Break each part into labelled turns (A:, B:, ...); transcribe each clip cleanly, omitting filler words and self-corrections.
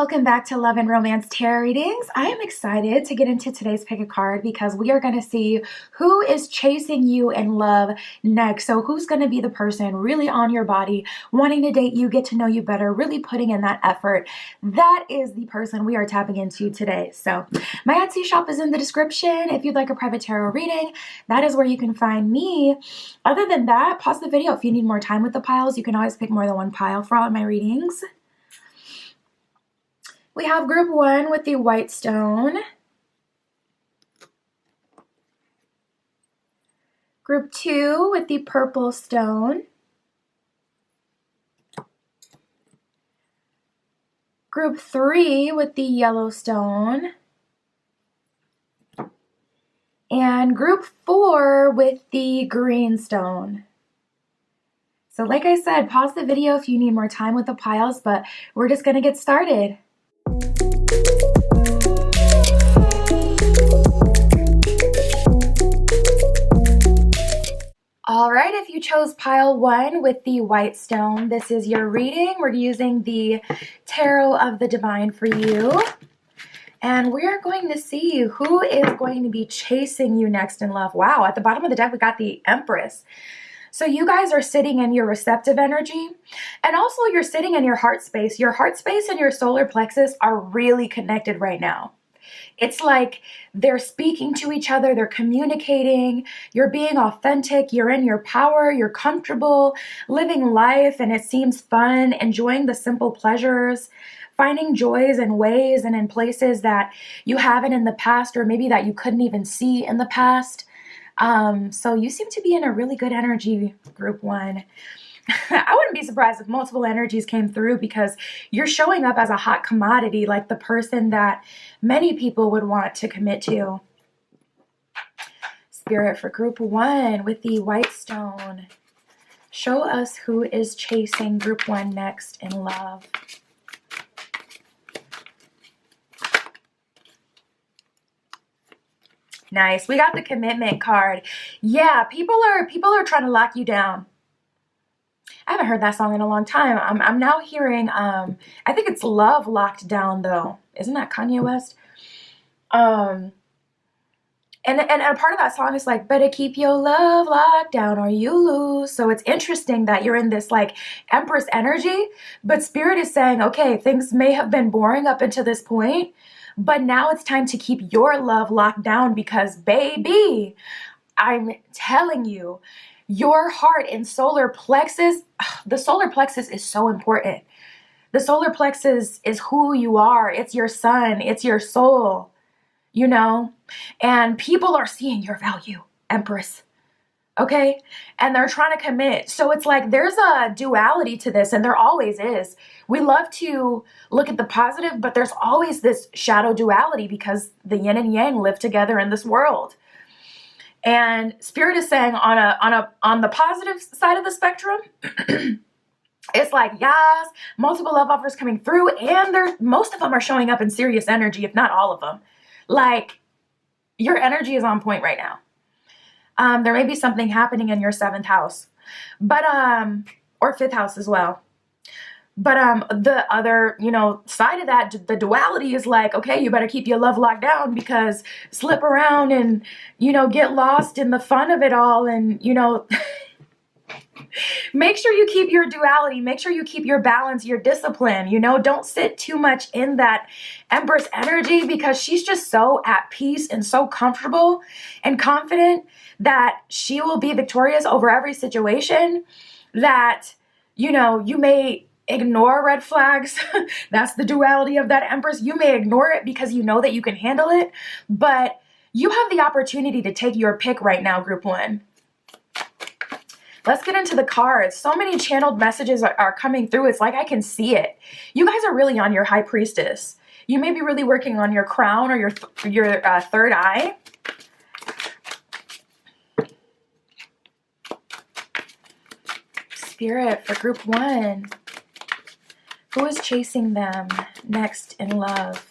A: Welcome back to Love and Romance Tarot Readings. I am excited to get into today's pick a card because we are going to see who is chasing you in love next. So who's going to be the person really on your body, wanting to date you, get to know you better, really putting in that effort. That is the person we are tapping into today. So my Etsy shop is in the description. If you'd like a private tarot reading, that is where you can find me. Other than that, pause the video if you need more time with the piles. You can always pick more than one pile for all of my readings. We have group 1 with the white stone, group 2 with the purple stone, group 3 with the yellow stone, and group 4 with the green stone. So like I said, pause the video if you need more time with the piles, but we're just going to get started. All right, if you chose pile 1 with the white stone, this is your reading. We're using the Tarot of the Divine for you. And we're going to see who is going to be chasing you next in love. Wow, at the bottom of the deck, we got the Empress. So you guys are sitting in your receptive energy, and also you're sitting in your heart space. Your heart space and your solar plexus are really connected right now. It's like they're speaking to each other, they're communicating, you're being authentic, you're in your power, you're comfortable, living life, and it seems fun, enjoying the simple pleasures, finding joys in ways and in places that you haven't in the past, or maybe that you couldn't even see in the past. So you seem to be in a really good energy, group 1. I wouldn't be surprised if multiple energies came through because you're showing up as a hot commodity, like the person that many people would want to commit to. Spirit, for group 1 with the white stone, show us who is chasing group 1 next in love. Nice. We got the commitment card. Yeah, people are trying to lock you down. I haven't heard that song in a long time. I'm now hearing I think it's Love Locked Down though. Isn't that Kanye West? And a part of that song is like, better keep your love locked down or you lose. So it's interesting that you're in this like Empress energy, but Spirit is saying, okay, things may have been boring up until this point, but now it's time to keep your love locked down because, baby, I'm telling you, your heart and solar plexus, the solar plexus is so important. The solar plexus is who you are. It's your sun. It's your soul, you know? And people are seeing your value, Empress. Okay? And they're trying to commit. So it's like there's a duality to this, and there always is. We love to look at the positive, but there's always this shadow duality because the yin and yang live together in this world. And Spirit is saying on the positive side of the spectrum, it's like, yes, multiple love offers coming through, and most of them are showing up in serious energy, if not all of them. Like, your energy is on point right now. There may be something happening in your 7th house, but or 5th house as well. But the other, side of that, the duality is like, okay, you better keep your love locked down because slip around and, get lost in the fun of it all. And, make sure you keep your duality. Make sure you keep your balance, your discipline. Don't sit too much in that Empress energy because she's just so at peace and so comfortable and confident that she will be victorious over every situation that, you may ignore red flags. That's the duality of that Empress. You may ignore it because you know that you can handle it, but you have the opportunity to take your pick right now, group 1. Let's get into the cards. So many channeled messages are coming through. It's like I can see it. You guys are really on your High Priestess. You may be really working on your crown or your third eye. Spirit, for group 1. Who is chasing them next in love?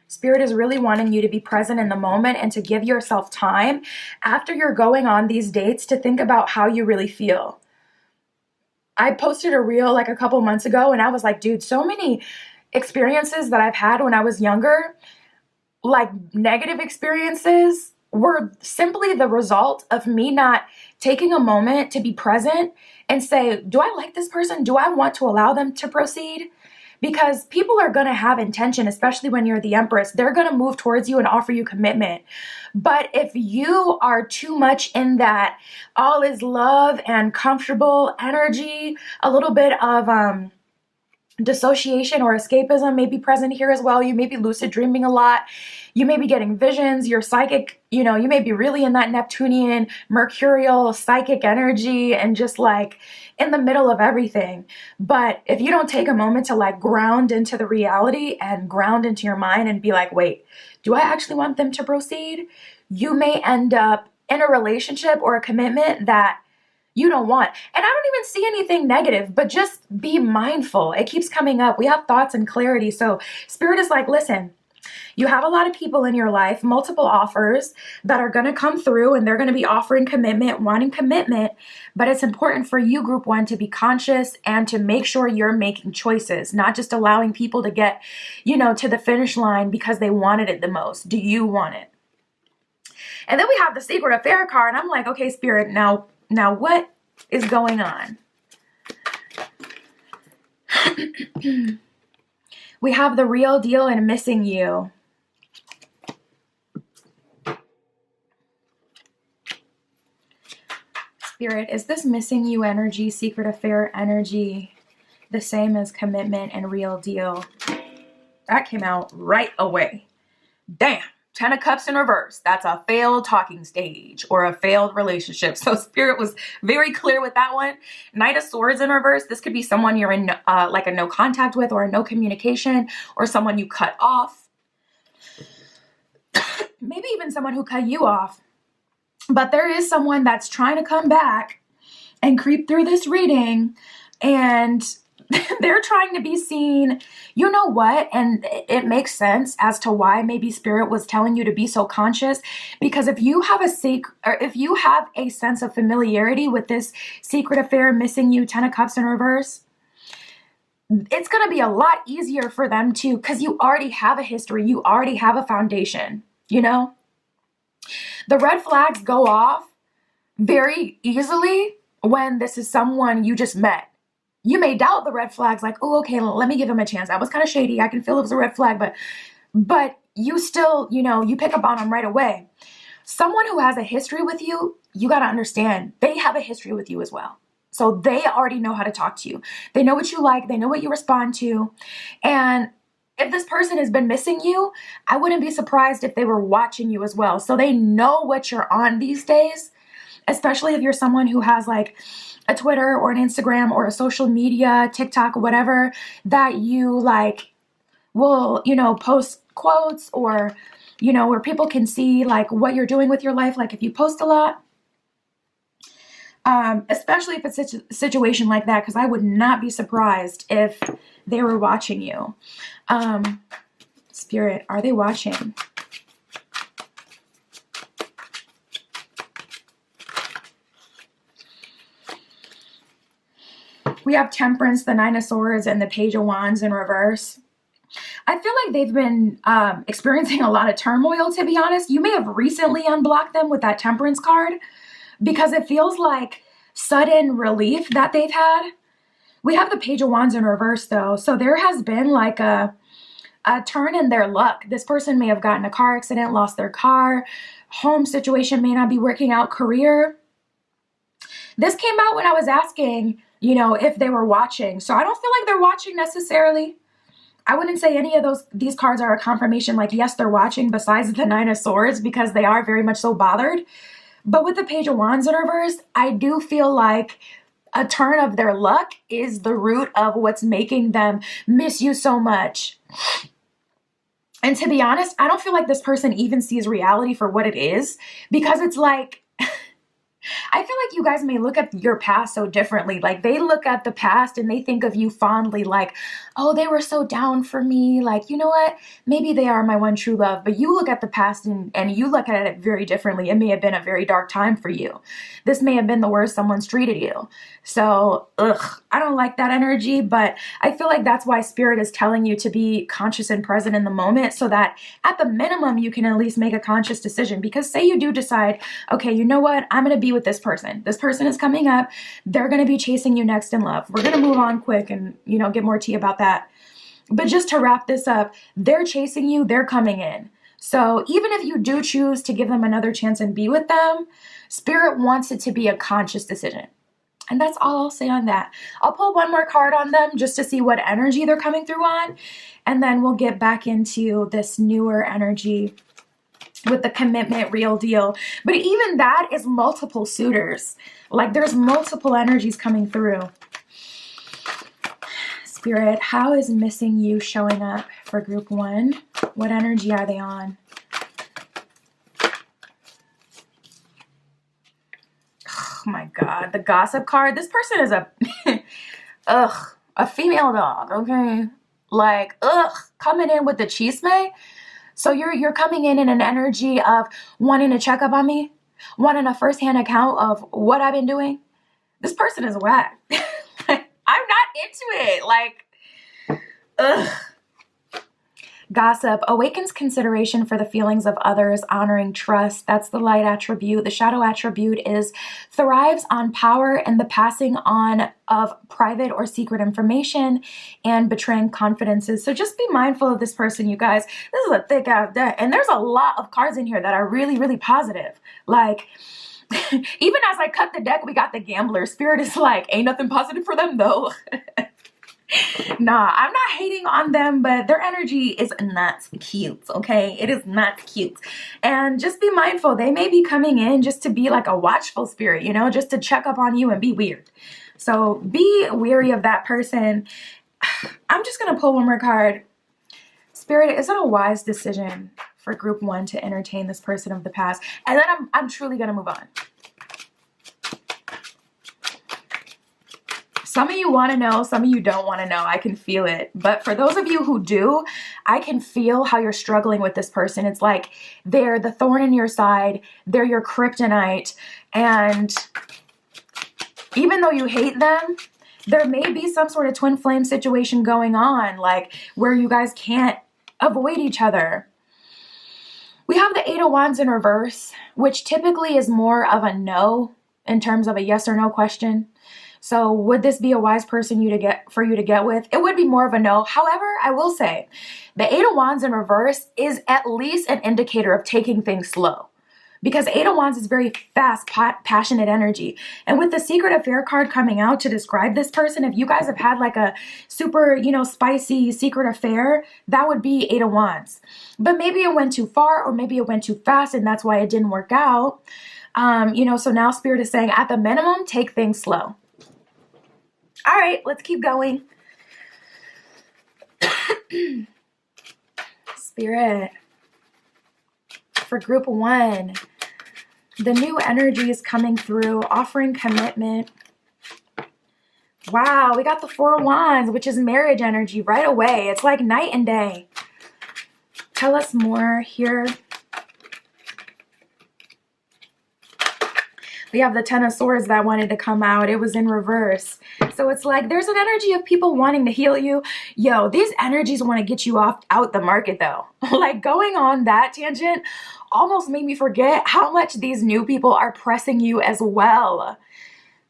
A: Spirit is really wanting you to be present in the moment and to give yourself time after you're going on these dates to think about how you really feel. I posted a reel like a couple months ago, and I was like, dude, so many experiences that I've had when I was younger, like negative experiences, were simply the result of me not taking a moment to be present and say, do I like this person? Do I want to allow them to proceed? Because people are going to have intention, especially when you're the Empress. They're going to move towards you and offer you commitment. But if you are too much in that all is love and comfortable energy, a little bit of dissociation or escapism may be present here as well. You may be lucid dreaming a lot. You may be getting visions. You're psychic, you may be really in that Neptunian, Mercurial, psychic energy and just like in the middle of everything. But if you don't take a moment to like ground into the reality and ground into your mind and be like, wait, do I actually want them to proceed? You may end up in a relationship or a commitment that you don't want. And I don't even see anything negative, but just be mindful. It keeps coming up. We have thoughts and clarity. So Spirit is like, listen, you have a lot of people in your life, multiple offers that are going to come through, and they're going to be offering commitment, wanting commitment. But it's important for you, Group 1, to be conscious and to make sure you're making choices, not just allowing people to get, to the finish line because they wanted it the most. Do you want it? And then we have the Secret Affair card. And I'm like, okay, Spirit, now what is going on? We have the Real Deal and Missing You. Spirit, is this missing you energy, Secret Affair energy, the same as commitment and Real Deal? That came out right away. Damn. 10 of Cups in reverse. That's a failed talking stage or a failed relationship. So Spirit was very clear with that one. Knight of Swords in reverse. This could be someone you're in like a no contact with or a no communication, or someone you cut off. Maybe even someone who cut you off. But there is someone that's trying to come back and creep through this reading, and they're trying to be seen. You know what? And it makes sense as to why maybe Spirit was telling you to be so conscious, because if you have a sense of familiarity with this Secret Affair, Missing You, 10 of Cups in reverse, it's going to be a lot easier for them to, because you already have a history, you already have a foundation, The red flags go off very easily when this is someone you just met. You may doubt the red flags, like, oh, okay, let me give him a chance. That was kind of shady. I can feel it was a red flag, but you still, you pick up on them right away. Someone who has a history with you, you got to understand, they have a history with you as well. So they already know how to talk to you. They know what you like. They know what you respond to. And if this person has been missing you, I wouldn't be surprised if they were watching you as well. So they know what you're on these days, especially if you're someone who has like a Twitter or an Instagram or a social media, TikTok, whatever, that you like will, post quotes or, where people can see like what you're doing with your life. Like if you post a lot, especially if it's a situation like that, because I would not be surprised if they were watching you. Spirit, are they watching? We have Temperance, the Nine of Swords, and the Page of Wands in reverse. I feel like they've been experiencing a lot of turmoil, to be honest. You may have recently unblocked them with that Temperance card, because it feels like sudden relief that they've had. We have the Page of Wands in reverse, though. So there has been like a turn in their luck. This person may have gotten a car accident, lost their car. Home situation may not be working out. Career. This came out when I was asking, if they were watching. So I don't feel like they're watching necessarily. I wouldn't say any of these cards are a confirmation like, yes, they're watching, besides the Nine of Swords, because they are very much so bothered. But with the Page of Wands in reverse, I do feel like a turn of their luck is the root of what's making them miss you so much. And to be honest, I don't feel like this person even sees reality for what it is, because it's like I feel like you guys may look at your past so differently. Like they look at the past and they think of you fondly, like, oh, they were so down for me. Like, you know what? Maybe they are my one true love. But you look at the past and you look at it very differently. It may have been a very dark time for you. This may have been the worst someone's treated you. So, I don't like that energy, but I feel like that's why Spirit is telling you to be conscious and present in the moment so that at the minimum, you can at least make a conscious decision. Because say you do decide, okay, you know what? I'm going to be with this person. This person is coming up. They're going to be chasing you next in love. We're going to move on quick and, get more tea about that. But just to wrap this up, they're chasing you. They're coming in. So even if you do choose to give them another chance and be with them, Spirit wants it to be a conscious decision. And that's all I'll say on that. I'll pull one more card on them just to see what energy they're coming through on. And then we'll get back into this newer energy with the commitment, real deal. But even that is multiple suitors. Like there's multiple energies coming through. Spirit, how is missing you showing up for group 1? What energy are they on? Oh my God, the gossip card. This person is a female dog, okay? Like, coming in with the chisme. So you're coming in an energy of wanting to check up on me, wanting a firsthand account of what I've been doing. This person is whack. I'm not into it. Like, Gossip awakens consideration for the feelings of others, honoring trust. That's the light attribute. The shadow attribute is thrives on power and the passing on of private or secret information and betraying confidences. So just be mindful of this person, you guys. This is a thick ass deck. And there's a lot of cards in here that are really, really positive. Like, even as I cut the deck, we got the gambler. Spirit is like, ain't nothing positive for them though. Nah, I'm not hating on them, but their energy is not cute, okay? It is not cute. And just be mindful. They may be coming in just to be like a watchful spirit, just to check up on you and be weird. So be wary of that person. I'm just going to pull one more card. Spirit, is it a wise decision for group 1 to entertain this person of the past? And then I'm truly going to move on. Some of you want to know, some of you don't want to know. I can feel it. But for those of you who do, I can feel how you're struggling with this person. It's like they're the thorn in your side. They're your kryptonite. And even though you hate them, there may be some sort of twin flame situation going on, like where you guys can't avoid each other. We have the 8 of Wands in reverse, which typically is more of a no in terms of a yes or no question. So would this be a wise person for you to get with? It would be more of a no. However, I will say the 8 of Wands in reverse is at least an indicator of taking things slow. Because 8 of Wands is very fast, passionate energy. And with the secret affair card coming out to describe this person, if you guys have had like a super, spicy secret affair, that would be 8 of Wands. But maybe it went too far or maybe it went too fast and that's why it didn't work out. So now Spirit is saying at the minimum, take things slow. All right, let's keep going. Spirit, for group 1, the new energy is coming through, offering commitment. Wow, we got the 4 of Wands, which is marriage energy right away. It's like night and day. Tell us more here. We have the 10 of Swords that wanted to come out. It was in reverse. So it's like there's an energy of people wanting to heal you. Yo, these energies want to get you out the market though. Like going on that tangent almost made me forget how much these new people are pressing you as well.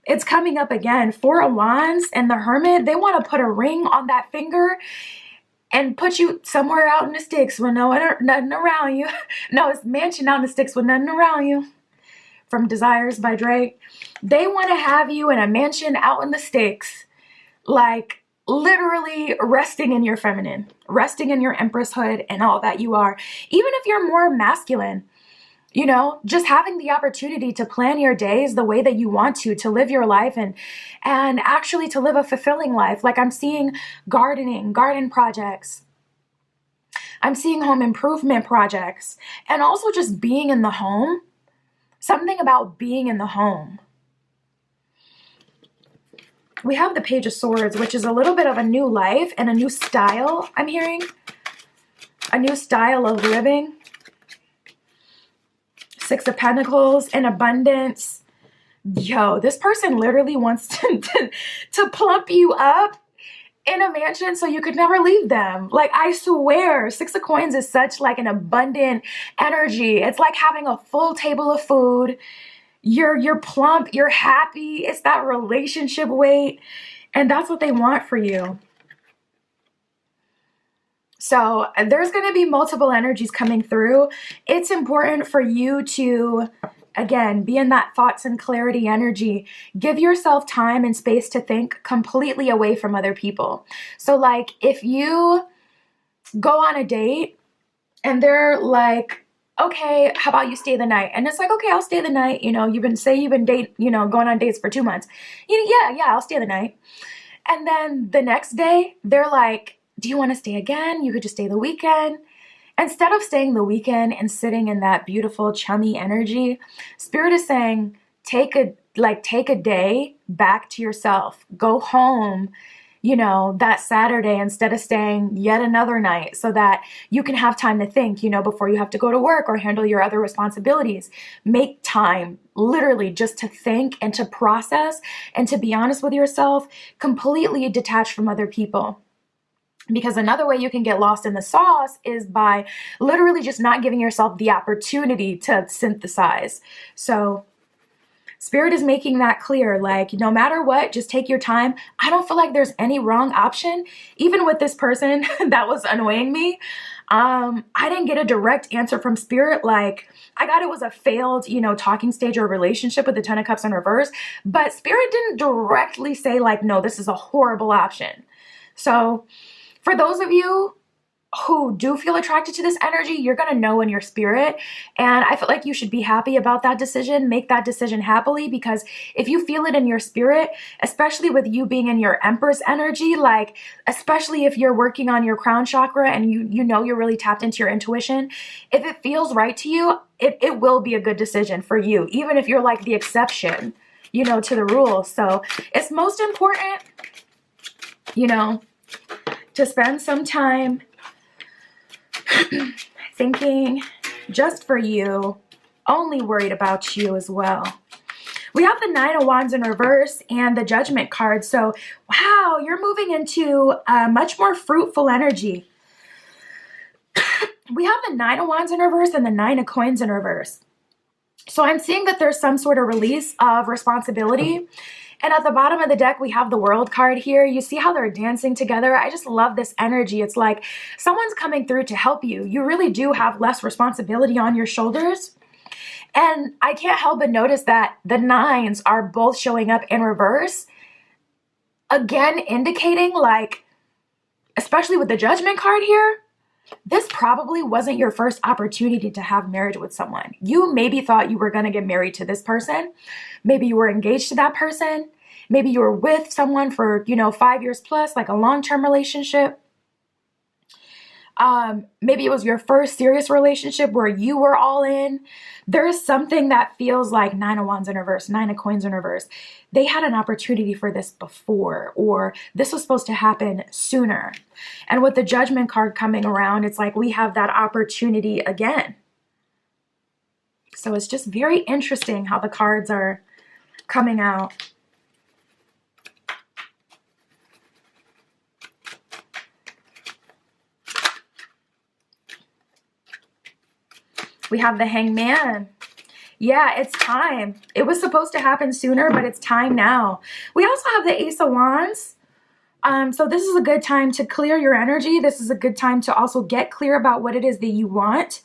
A: It's coming up again. 4 of Wands and the Hermit, they want to put a ring on that finger and put you somewhere out in the sticks with nothing around you. No, it's mansion out in the sticks with nothing around you. From Desires by Drake. They want to have you in a mansion out in the sticks, like literally resting in your feminine, resting in your empress hood and all that you are. Even if you're more masculine, just having the opportunity to plan your days the way that you want to live your life and actually to live a fulfilling life. Like I'm seeing garden projects. I'm seeing home improvement projects and also just being in the home. Something about being in the home. We have the Page of Swords, which is a little bit of a new life and a new style, I'm hearing. A new style of living. Six of Pentacles and abundance. Yo, this person literally wants to plump you up in a mansion so you could never leave them. Like, I swear, Six of Coins is such like an abundant energy. It's like having a full table of food. You're plump, you're happy. It's that relationship weight. And that's what they want for you. So there's going to be multiple energies coming through. It's important for you to, again, be in that thoughts and clarity energy. Give yourself time and space to think completely away from other people. So like if you go on a date and they're like, okay, how about you stay the night? And it's like, okay, I'll stay the night. You know, you've been going on dates for 2 months. Yeah, I'll stay the night. And then the next day they're like, do you want to stay again? You could just stay the weekend. Instead of staying the weekend and sitting in that beautiful chummy energy, Spirit is saying, take a day back to yourself. Go home, that Saturday instead of staying yet another night so that you can have time to think, before you have to go to work or handle your other responsibilities. Make time literally just to think and to process and to be honest with yourself, completely detached from other people. Because another way you can get lost in the sauce is by literally just not giving yourself the opportunity to synthesize. So Spirit is making that clear. Like, no matter what, just take your time. I don't feel like there's any wrong option. Even with this person that was annoying me, I didn't get a direct answer from Spirit. Like, I got it was a failed, talking stage or relationship with the Ten of Cups in reverse. But Spirit didn't directly say like, no, this is a horrible option. So for those of you who do feel attracted to this energy, you're going to know in your spirit. And I feel like you should be happy about that decision. Make that decision happily, because if you feel it in your spirit, especially with you being in your Empress energy, like especially if you're working on your crown chakra and you're really tapped into your intuition, if it feels right to you, it will be a good decision for you, even if you're like the exception, to the rule. So it's most important, to spend some time thinking just for you, only worried about you as well. We have the Nine of Wands in reverse and the Judgment card. So, wow, you're moving into a much more fruitful energy. We have the Nine of Wands in reverse and the Nine of Coins in reverse. So I'm seeing that there's some sort of release of responsibility. And at the bottom of the deck, we have the World card here. You see how they're dancing together? I just love this energy. It's like someone's coming through to help you. You really do have less responsibility on your shoulders. And I can't help but notice that the nines are both showing up in reverse. Again, indicating like, especially with the Judgment card here, this probably wasn't your first opportunity to have marriage with someone. You maybe thought you were going to get married to this person. Maybe you were engaged to that person. Maybe you were with someone for, 5 years plus, like a long-term relationship. Maybe it was your first serious relationship where you were all in. There's something that feels like Nine of Wands in reverse, Nine of Coins in reverse. They had an opportunity for this before, or this was supposed to happen sooner. And with the Judgment card coming around, it's like we have that opportunity again. So it's just very interesting how the cards are coming out. We have the Hangman. Yeah, it's time. It was supposed to happen sooner, but it's time now. We also have the Ace of Wands. So this is a good time to clear your energy. This is a good time to also get clear about what it is that you want.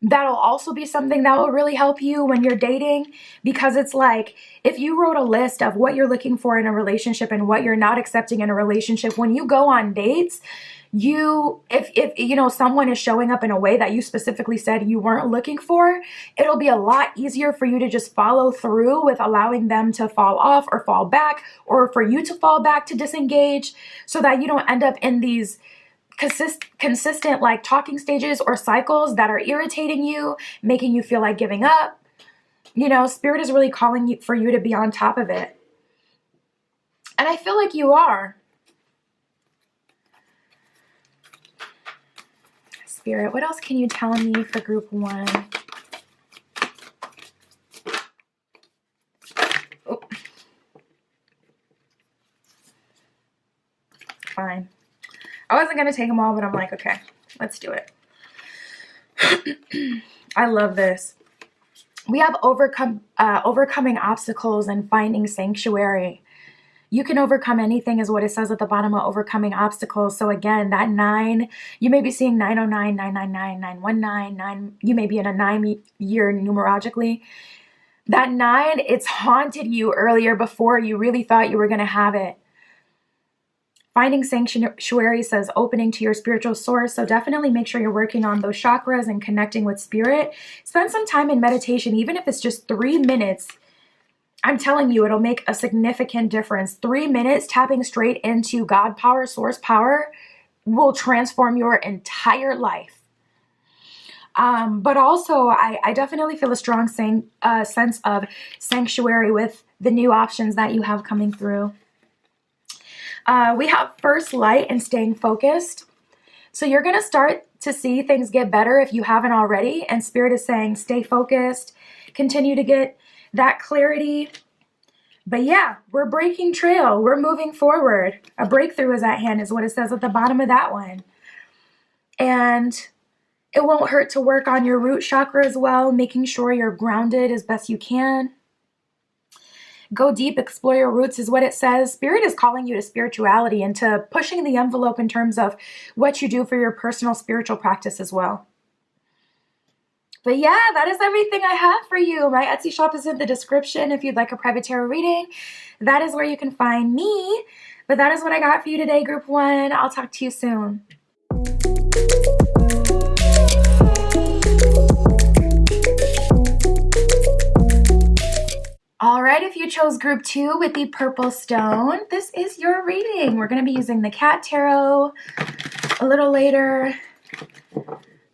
A: That'll also be something that will really help you when you're dating, because it's like if you wrote a list of what you're looking for in a relationship and what you're not accepting in a relationship, when you go on dates, if someone is showing up in a way that you specifically said you weren't looking for, it'll be a lot easier for you to just follow through with allowing them to fall off or fall back, or for you to fall back to disengage, so that you don't end up in these consistent like talking stages or cycles that are irritating you, making you feel like giving up. You know, Spirit is really calling you for you to be on top of it. And I feel like you are. Spirit, what else can you tell me for group 1? Oh. Fine. I wasn't going to take them all, but I'm like, okay, let's do it. I love this. We have overcoming obstacles and finding sanctuary. You can overcome anything is what it says at the bottom of overcoming obstacles. So again, that 9, you may be seeing 909, 999, 919, 9. You may be in a 9-year numerologically. That 9, it's haunted you earlier before you really thought you were going to have it. Finding sanctuary says opening to your spiritual source. So definitely make sure you're working on those chakras and connecting with spirit. Spend some time in meditation, even if it's just 3 minutes. I'm telling you, it'll make a significant difference. 3 minutes tapping straight into God power, source power will transform your entire life. But also, I definitely feel a strong sense of sanctuary with the new options that you have coming through. We have first light and staying focused. So you're going to start to see things get better if you haven't already. And Spirit is saying, stay focused, continue to get that clarity. But yeah, we're breaking trail. We're moving forward. A breakthrough is at hand is what it says at the bottom of that one. And it won't hurt to work on your root chakra as well, making sure you're grounded as best you can. Go deep, explore your roots is what it says. Spirit is calling you to spirituality and to pushing the envelope in terms of what you do for your personal spiritual practice as well. But yeah, that is everything I have for you. My Etsy shop is in the description if you'd like a private tarot reading. That is where you can find me. But that is what I got for you today, group 1. I'll talk to you soon. All right, if you chose group 2 with the purple stone, this is your reading. We're going to be using the cat tarot a little later.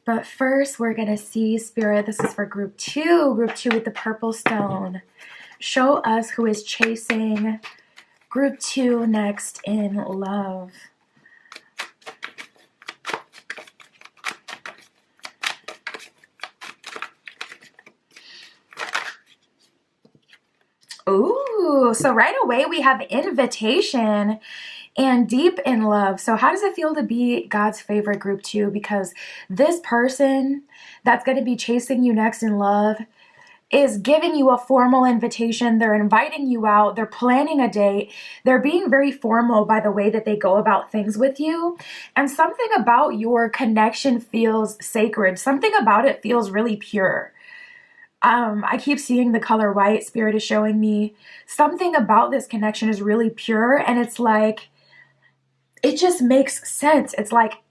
A: But first, we're going to see Spirit. This is for group 2 with the purple stone. Show us who is chasing group 2 next in love. Ooh, so right away we have invitation and deep in love. So how does it feel to be God's favorite group 2? Because this person that's going to be chasing you next in love is giving you a formal invitation. They're inviting you out. They're planning a date. They're being very formal by the way that they go about things with you. And something about your connection feels sacred. Something about it feels really pure. I keep seeing the color white. Spirit is showing me something about this connection is really pure. And it's like, it just makes sense. It's like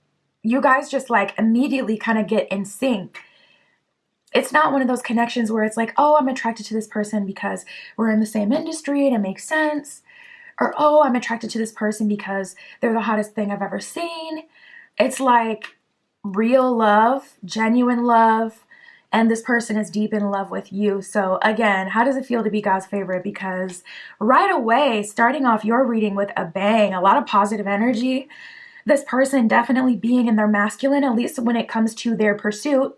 A: you guys just like immediately kind of get in sync. It's not one of those connections where it's like, oh, I'm attracted to this person because we're in the same industry and it makes sense. Or, oh, I'm attracted to this person because they're the hottest thing I've ever seen. It's like real love, genuine love. And this person is deep in love with you. So again, how does it feel to be God's favorite? Because right away, starting off your reading with a bang, a lot of positive energy. This person definitely being in their masculine, at least when it comes to their pursuit.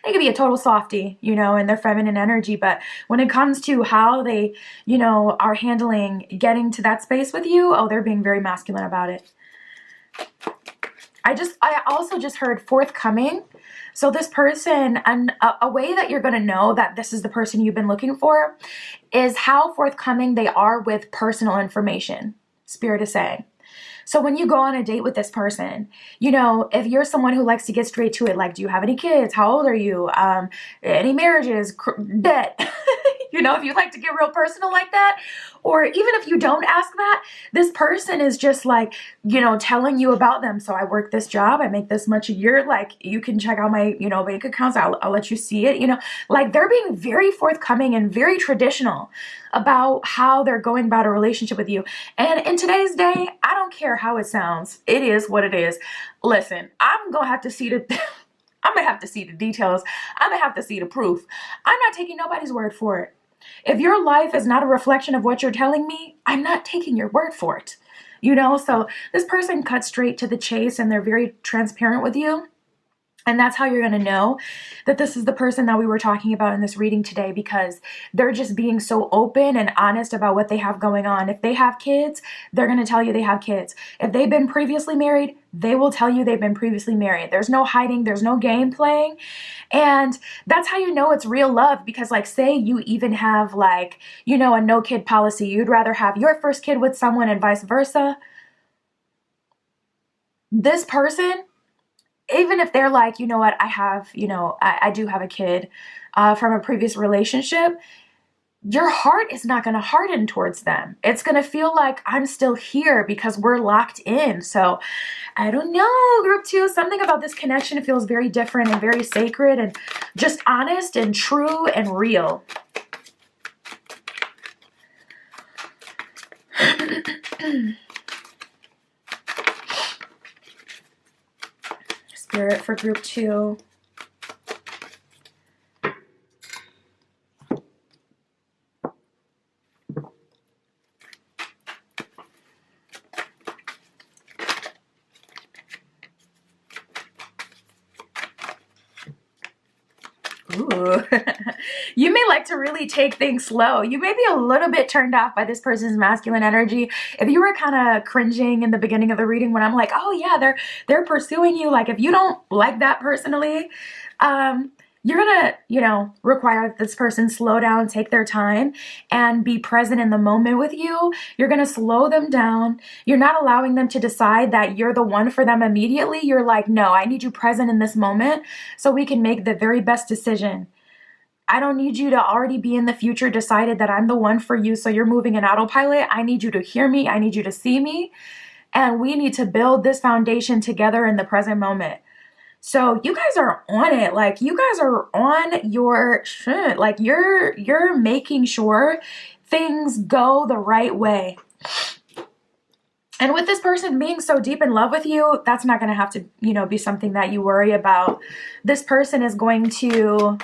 A: They could be a total softie, you know, in their feminine energy. But when it comes to how they, you know, are handling getting to that space with you, oh, they're being very masculine about it. I also just heard forthcoming. So this person, and a way that you're going to know that this is the person you've been looking for is how forthcoming they are with personal information, Spirit is saying. So when you go on a date with this person, you know, if you're someone who likes to get straight to it, like, do you have any kids? How old are you? Any marriages? Debt? You know, if you like to get real personal like that, or even if you don't ask that, this person is just like, you know, telling you about them. So I work this job, I make this much a year. Like, you can check out my, you know, bank accounts. I'll let you see it. You know, like they're being very forthcoming and very traditional about how they're going about a relationship with you. And in today's day, I don't care how it sounds. It is what it is. Listen, I'm going to have to see the I'm going to have to see the details. I'm going to have to see the proof. I'm not taking nobody's word for it. If your life is not a reflection of what you're telling me, I'm not taking your word for it. So this person cuts straight to the chase and they're very transparent with you. And that's how you're going to know that this is the person that we were talking about in this reading today, because they're just being so open and honest about what they have going on. If they have kids, they're going to tell you they have kids. If they've been previously married, they will tell you they've been previously married. There's no hiding. There's no game playing. And that's how you know it's real love, because like, say you even have like, a no kid policy. You'd rather have your first kid with someone and vice versa. This person, even if they're like, you know what, I do have a kid from a previous relationship, your heart is not going to harden towards them. It's going to feel like I'm still here because we're locked in. So I don't know, group 2, something about this connection feels very different and very sacred and just honest and true and real. Spirit for group 2. Ooh. You may like to really take things slow. You may be a little bit turned off by this person's masculine energy. If you were kind of cringing in the beginning of the reading when I'm like, oh yeah, they're pursuing you. Like if you don't like that personally, you're gonna, require that this person slow down, take their time, and be present in the moment with you. You're gonna slow them down. You're not allowing them to decide that you're the one for them immediately. You're like, no, I need you present in this moment so we can make the very best decision. I don't need you to already be in the future decided that I'm the one for you, so you're moving in autopilot. I need you to hear me. I need you to see me. And we need to build this foundation together in the present moment. So you guys are on it. Like you guys are on your shit. Like you're making sure things go the right way. And with this person being so deep in love with you, that's not going to have to, be something that you worry about. This person is going to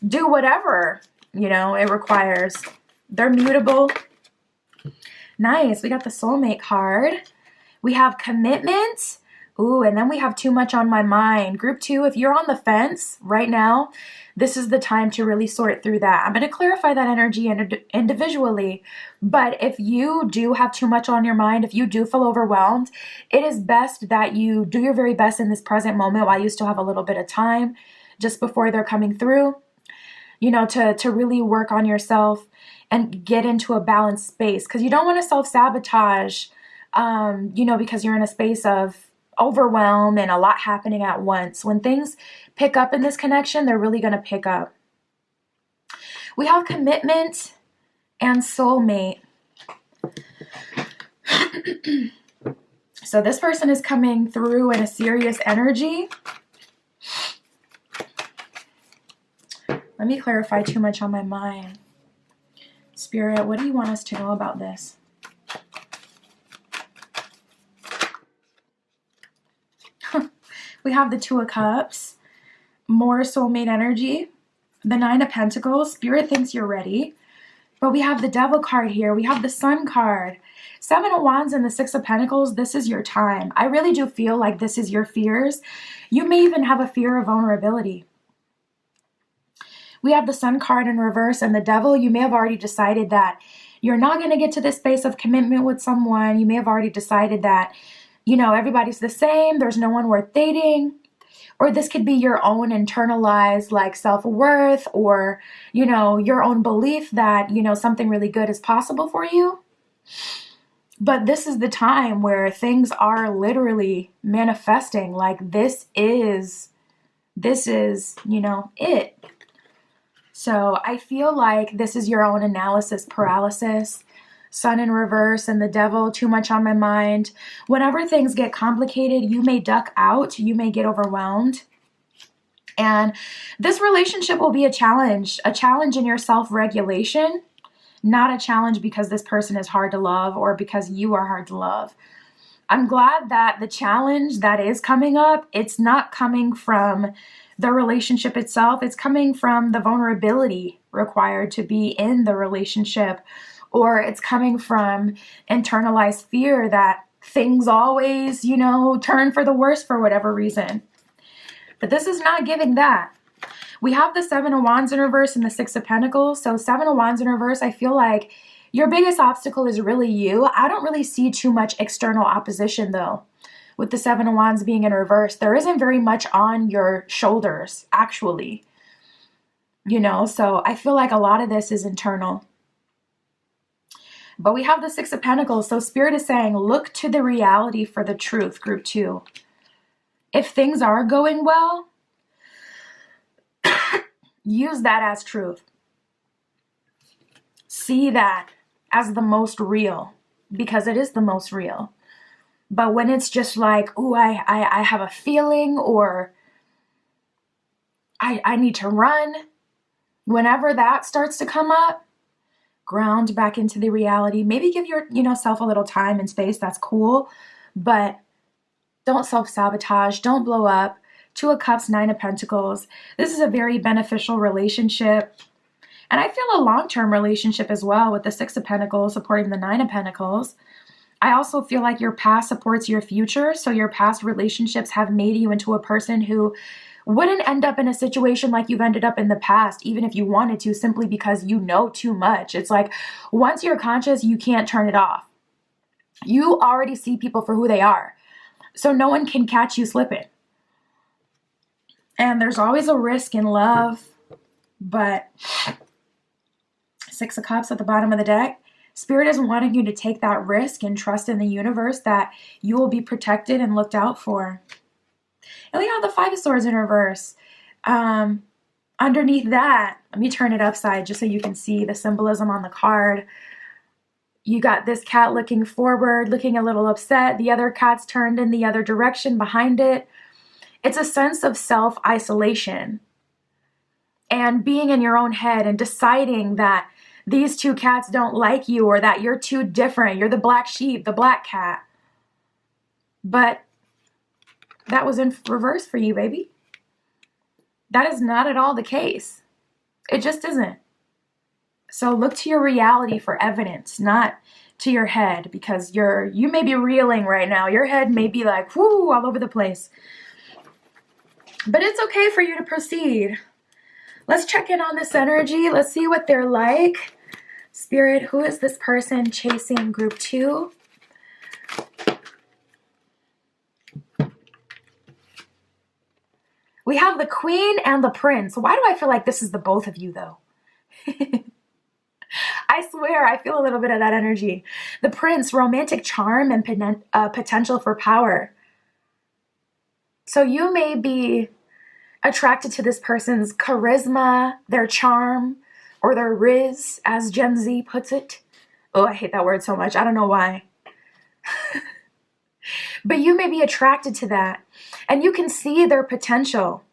A: do whatever, it requires. They're mutable. Nice. We got the soulmate card. We have commitment. Ooh, and then we have too much on my mind. Group 2, if you're on the fence right now, this is the time to really sort through that. I'm going to clarify that energy individually, but if you do have too much on your mind, if you do feel overwhelmed, it is best that you do your very best in this present moment while you still have a little bit of time just before they're coming through, to really work on yourself and get into a balanced space, because you don't want to self-sabotage, because you're in a space of overwhelm and a lot happening at once. When things pick up in this connection, they're really going to pick up. We have commitment and soulmate. So this person is coming through in a serious energy. Let me clarify too much on my mind. Spirit, what do you want us to know about this? We have the 2 of Cups, more soulmate energy, the 9 of Pentacles. Spirit thinks you're ready. But we have the Devil card here. We have the Sun card. 7 of Wands and the 6 of Pentacles. This is your time. I really do feel like this is your fears. You may even have a fear of vulnerability. We have the Sun card in reverse and the Devil. You may have already decided that you're not going to get to this space of commitment with someone. You may have already decided that everybody's the same. There's no one worth dating. Or this could be your own internalized like self-worth or, your own belief that, something really good is possible for you. But this is the time where things are literally manifesting. Like this is, it. So I feel like this is your own analysis paralysis. Sun in reverse and the Devil, too much on my mind. Whenever things get complicated, you may duck out. You may get overwhelmed. And this relationship will be a challenge in your self-regulation, not a challenge because this person is hard to love or because you are hard to love. I'm glad that the challenge that is coming up, it's not coming from the relationship itself. It's coming from the vulnerability required to be in the relationship, or it's coming from internalized fear that things always, turn for the worse for whatever reason. But this is not giving that. We have the Seven of Wands in reverse and the Six of Pentacles. So Seven of Wands in reverse, I feel like your biggest obstacle is really you. I don't really see too much external opposition though. With the Seven of Wands being in reverse, there isn't very much on your shoulders, actually. So I feel like a lot of this is internal. But we have the Six of Pentacles. So Spirit is saying, look to the reality for the truth, group 2. If things are going well, use that as truth. See that as the most real, because it is the most real. But when it's just like, ooh, I have a feeling, or I need to run, whenever that starts to come up, ground back into the reality. Maybe give yourself a little time and space. That's cool. But don't self-sabotage. Don't blow up. Two of Cups, Nine of Pentacles. This is a very beneficial relationship. And I feel a long-term relationship as well, with the Six of Pentacles supporting the Nine of Pentacles. I also feel like your past supports your future. So your past relationships have made you into a person who wouldn't end up in a situation like you've ended up in the past, even if you wanted to, simply because you know too much. It's like, once you're conscious, you can't turn it off. You already see people for who they are. So no one can catch you slipping. And there's always a risk in love, but Six of Cups at the bottom of the deck. Spirit is wanting you to take that risk and trust in the universe that you will be protected and looked out for. And we have the Five of Swords in reverse. Underneath that, let me turn it upside just so you can see the symbolism on the card. You got this cat looking forward, looking a little upset. The other cat's turned in the other direction behind it. It's a sense of self-isolation and being in your own head and deciding that these two cats don't like you, or that you're too different. You're the black sheep, the black cat. But that was in reverse for you, baby. That is not at all the case. It just isn't. So look to your reality for evidence, not to your head, because you may be reeling right now. Your head may be like, whoo, all over the place. But it's okay for you to proceed. Let's check in on this energy. Let's see what they're like. Spirit, who is this person chasing group 2? We have the Queen and the Prince. Why do I feel like this is the both of you, though? I swear, I feel a little bit of that energy. The Prince, romantic charm and potential for power. So you may be attracted to this person's charisma, their charm, or their riz, as Gen Z puts it. Oh, I hate that word so much. I don't know why. But you may be attracted to that, and you can see their potential.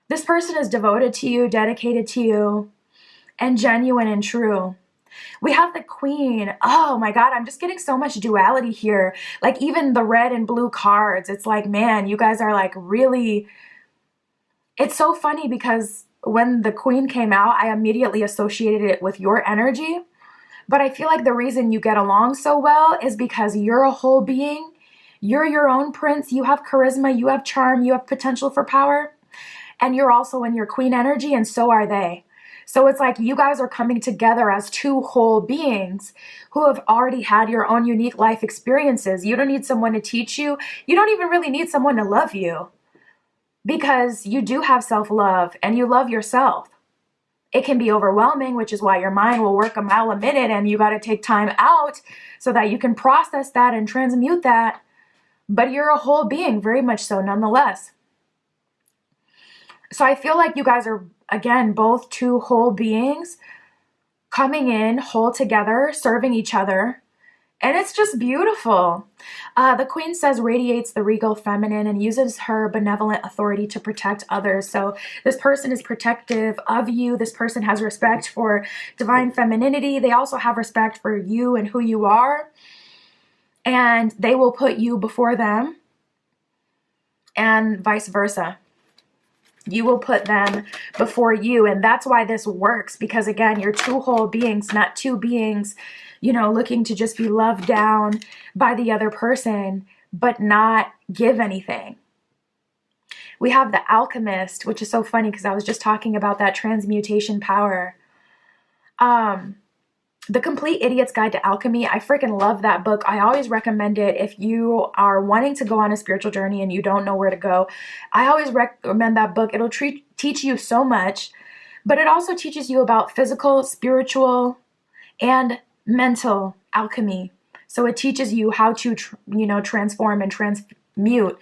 A: This person is devoted to you, dedicated to you, and genuine and true. We have the Queen. Oh my God, I'm just getting so much duality here. Like even the red and blue cards, it's like, man, you guys are like really... It's so funny because when the Queen came out, I immediately associated it with your energy. But I feel like the reason you get along so well is because you're a whole being. You're your own prince. You have charisma, you have charm, you have potential for power. And you're also in your Queen energy, and so are they. So it's like you guys are coming together as two whole beings who have already had your own unique life experiences. You don't need someone to teach you. You don't even really need someone to love you, because you do have self-love and you love yourself. It can be overwhelming, which is why your mind will work a mile a minute, and you got to take time out so that you can process that and transmute that. But you're a whole being, very much so nonetheless. So I feel like you guys are, again, both two whole beings coming in whole together, serving each other. And it's just beautiful. The Queen says radiates the regal feminine and uses her benevolent authority to protect others. So this person is protective of you. This person has respect for divine femininity. They also have respect for you and who you are. and they will put you before them, and vice versa. You will put them before you. And that's why this works, because again, you're two whole beings, not two beings, looking to just be loved down by the other person, but not give anything. We have the alchemist, which is so funny because I was just talking about that transmutation power. The Complete Idiot's Guide to Alchemy. I freaking love that book. I always recommend it if you are wanting to go on a spiritual journey and you don't know where to go. I always recommend that book. It'll teach you so much, but it also teaches you about physical, spiritual, and mental alchemy. So it teaches you how to, transform and transmute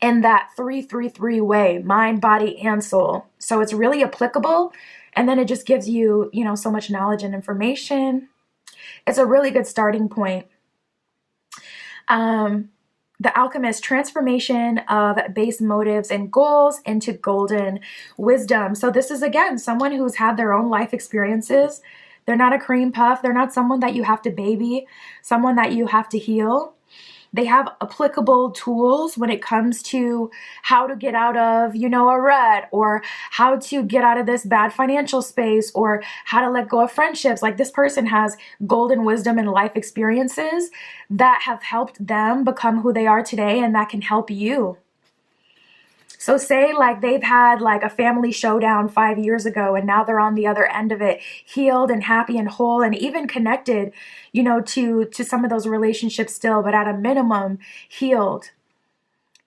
A: in that 3-3-3 way, mind, body, and soul. So it's really applicable. And then it just gives you, so much knowledge and information. It's a really good starting point. The Alchemist, transformation of base motives and goals into golden wisdom. So this is, again, someone who's had their own life experiences. They're not a cream puff. They're not someone that you have to baby, someone that you have to heal. They have applicable tools when it comes to how to get out of, a rut, or how to get out of this bad financial space, or how to let go of friendships. Like, this person has golden wisdom and life experiences that have helped them become who they are today, and that can help you. So say like they've had like a family showdown 5 years ago, and now they're on the other end of it, healed and happy and whole, and even connected, to some of those relationships still, but at a minimum healed.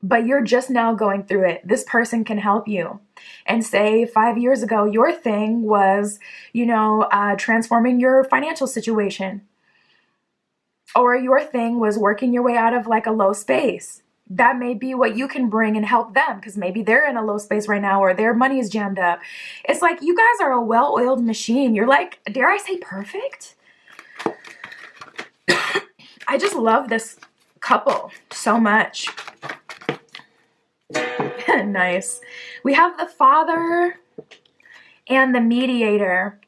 A: But you're just now going through it. This person can help you. And say 5 years ago, your thing was, transforming your financial situation. Or your thing was working your way out of like a low space. That may be what you can bring and help them, because maybe they're in a low space right now, or their money is jammed up. It's like you guys are a well-oiled machine. You're like, dare I say, perfect? I just love this couple so much. Nice. We have the Father and the Mediator.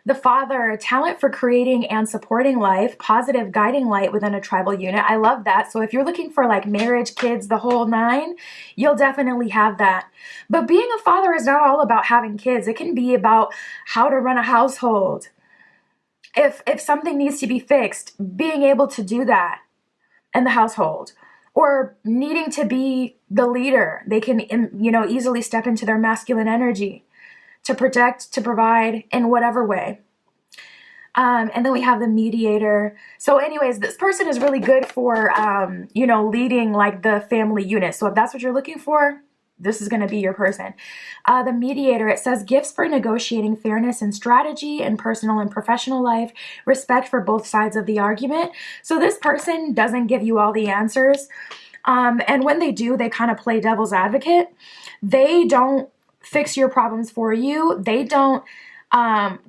A: The Father, talent for creating and supporting life, positive guiding light within a tribal unit. I love that. So if you're looking for like marriage, kids, the whole nine, you'll definitely have that. But being a father is not all about having kids. It can be about how to run a household. If something needs to be fixed, being able to do that in the household, or needing to be the leader. They can, easily step into their masculine energy to protect, to provide in whatever way. And then we have the Mediator. So anyways, this person is really good for, leading like the family unit. So if that's what you're looking for, this is going to be your person. The Mediator, it says gifts for negotiating fairness and strategy in personal and professional life, respect for both sides of the argument. So this person doesn't give you all the answers. And when they do, they kind of play devil's advocate. They don't fix your problems for you. They don't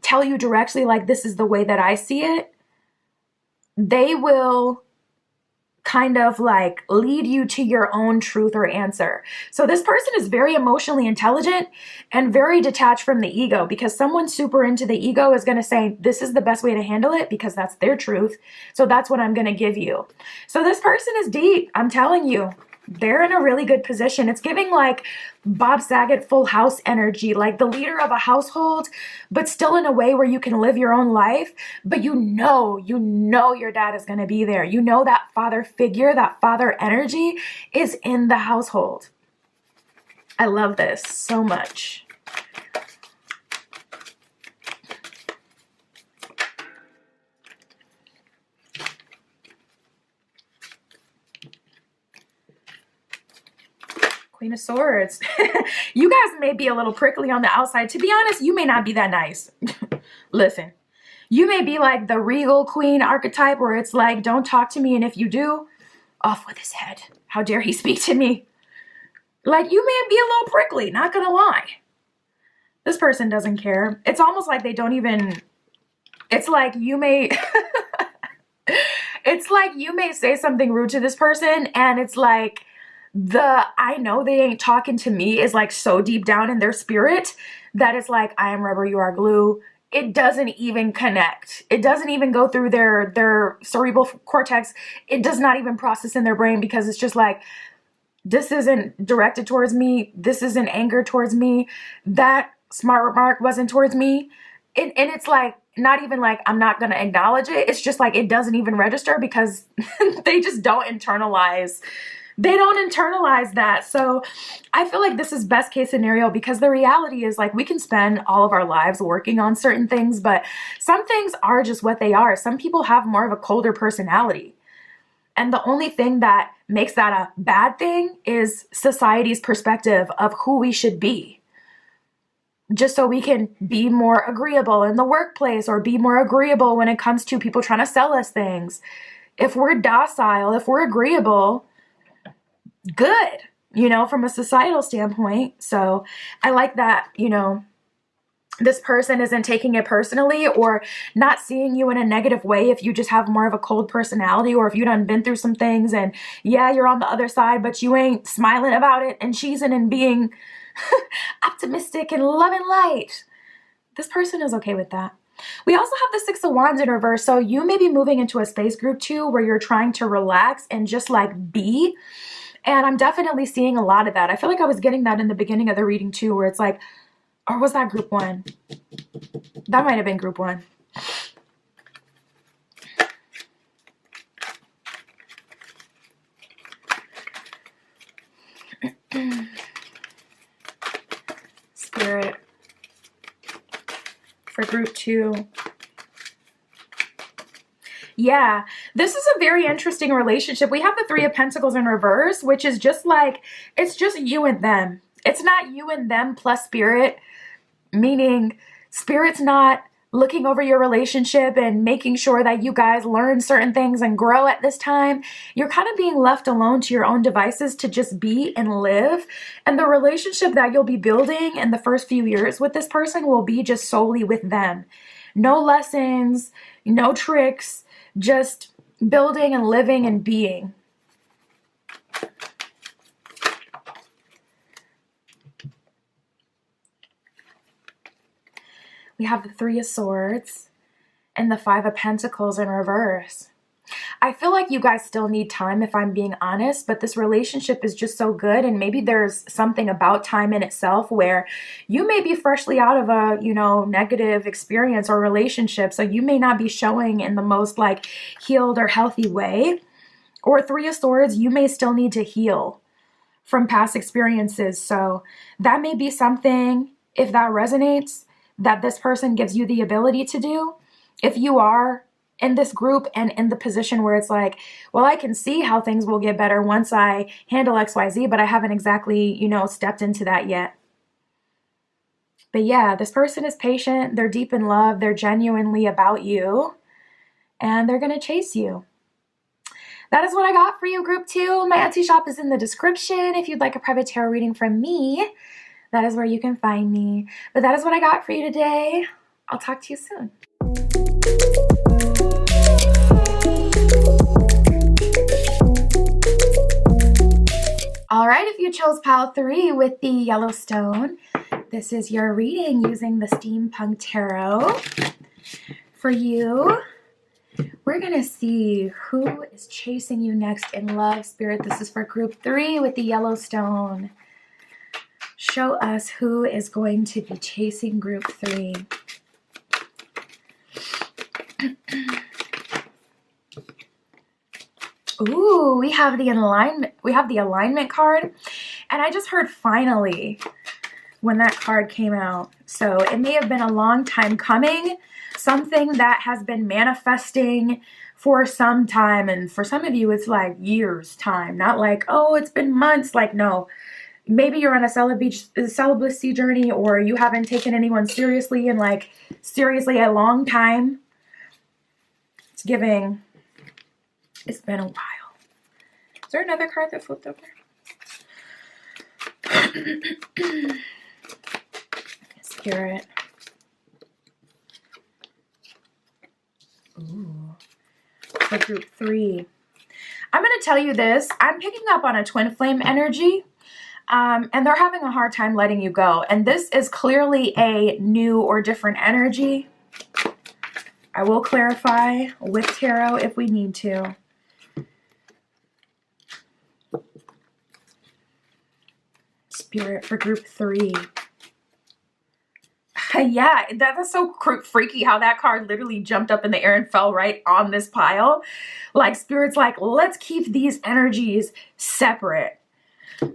A: tell you directly, like, this is the way that I see it. They will kind of like lead you to your own truth or answer. So this person is very emotionally intelligent and very detached from the ego, because someone super into the ego is going to say, this is the best way to handle it because that's their truth. So that's what I'm going to give you. So this person is deep. I'm telling you. They're in a really good position. It's giving like Bob Saget Full House energy, like the leader of a household, but still in a way where you can live your own life. But you know your dad is going to be there. You know that father figure, that father energy is in the household. I love this so much. Queen of Swords. You guys may be a little prickly on the outside. To be honest, you may not be that nice. Listen, you may be like the regal queen archetype where it's like, don't talk to me, and if you do, off with his head. How dare he speak to me? Like, you may be a little prickly, not gonna lie. This person doesn't care. It's almost like they don't even, it's like you may, it's like you may say something rude to this person, and it's like, I know they ain't talking to me is like so deep down in their spirit that it's like, I am rubber, you are glue. it doesn't even connect. It doesn't even go through their cerebral cortex. It does not even process in their brain, because it's just like, this isn't directed towards me. This isn't anger towards me. That smart remark wasn't towards me. And it's like, not even like I'm not going to acknowledge it. It's just like, it doesn't even register, because they just don't internalize. They don't internalize that. So I feel like this is best case scenario, because the reality is, like, we can spend all of our lives working on certain things, but some things are just what they are. Some people have more of a colder personality. And the only thing that makes that a bad thing is society's perspective of who we should be. Just so we can be more agreeable in the workplace, or be more agreeable when it comes to people trying to sell us things. If we're docile, if we're agreeable, good, from a societal standpoint. So I like that, this person isn't taking it personally, or not seeing you in a negative way if you just have more of a cold personality, or if you done been through some things and yeah, you're on the other side, but you ain't smiling about it and cheesing and being optimistic and loving light. This person is okay with that. We also have the Six of Wands in reverse. So you may be moving into a space, group 2, where you're trying to relax and just like be. And I'm definitely seeing a lot of that. I feel like I was getting that in the beginning of the reading too, where it's like, or was that group 1? That might have been group 1. Spirit for group 2. Yeah, this is a very interesting relationship. We have the Three of Pentacles in reverse, which is just like, it's just you and them. It's not you and them plus spirit, meaning spirit's not looking over your relationship and making sure that you guys learn certain things and grow at this time. You're kind of being left alone to your own devices to just be and live. And the relationship that you'll be building in the first few years with this person will be just solely with them. No lessons, no tricks, just building and living and being. We have the Three of Swords and the Five of Pentacles in reverse. I feel like you guys still need time, if I'm being honest, but this relationship is just so good. And maybe there's something about time in itself where you may be freshly out of a, negative experience or relationship. So you may not be showing in the most like healed or healthy way. Or Three of Swords, you may still need to heal from past experiences. So that may be something, if that resonates, that this person gives you the ability to do. If you are in this group and in the position where it's like, well, I can see how things will get better once I handle XYZ, but I haven't exactly, stepped into that yet. But yeah, this person is patient. They're deep in love. They're genuinely about you, and they're going to chase you. That is what I got for you, group 2. My Etsy shop is in the description. If you'd like a private tarot reading from me, that is where you can find me. But that is what I got for you today. I'll talk to you soon. All right, if you chose pile 3 with the yellow stone, this is your reading using the Steampunk Tarot. For you, we're going to see who is chasing you next in love, Spirit. This is for group 3 with the yellow stone. Show us who is going to be chasing group 3. Ooh, we have the alignment card. And I just heard finally when that card came out. So it may have been a long time coming, something that has been manifesting for some time. And for some of you, it's like years time, not like, oh, it's been months. Like, no, maybe you're on a celibacy journey, or you haven't taken anyone seriously in like seriously a long time. It's giving, it's been a while. Is there another card that flipped over? Spirit. Ooh. For group 3. I'm going to tell you this. I'm picking up on a twin flame energy. And they're having a hard time letting you go. And this is clearly a new or different energy. I will clarify with tarot if we need to. Spirit for group 3. Yeah, that's so freaky how that card literally jumped up in the air and fell right on this pile. Like, Spirit's like, let's keep these energies separate.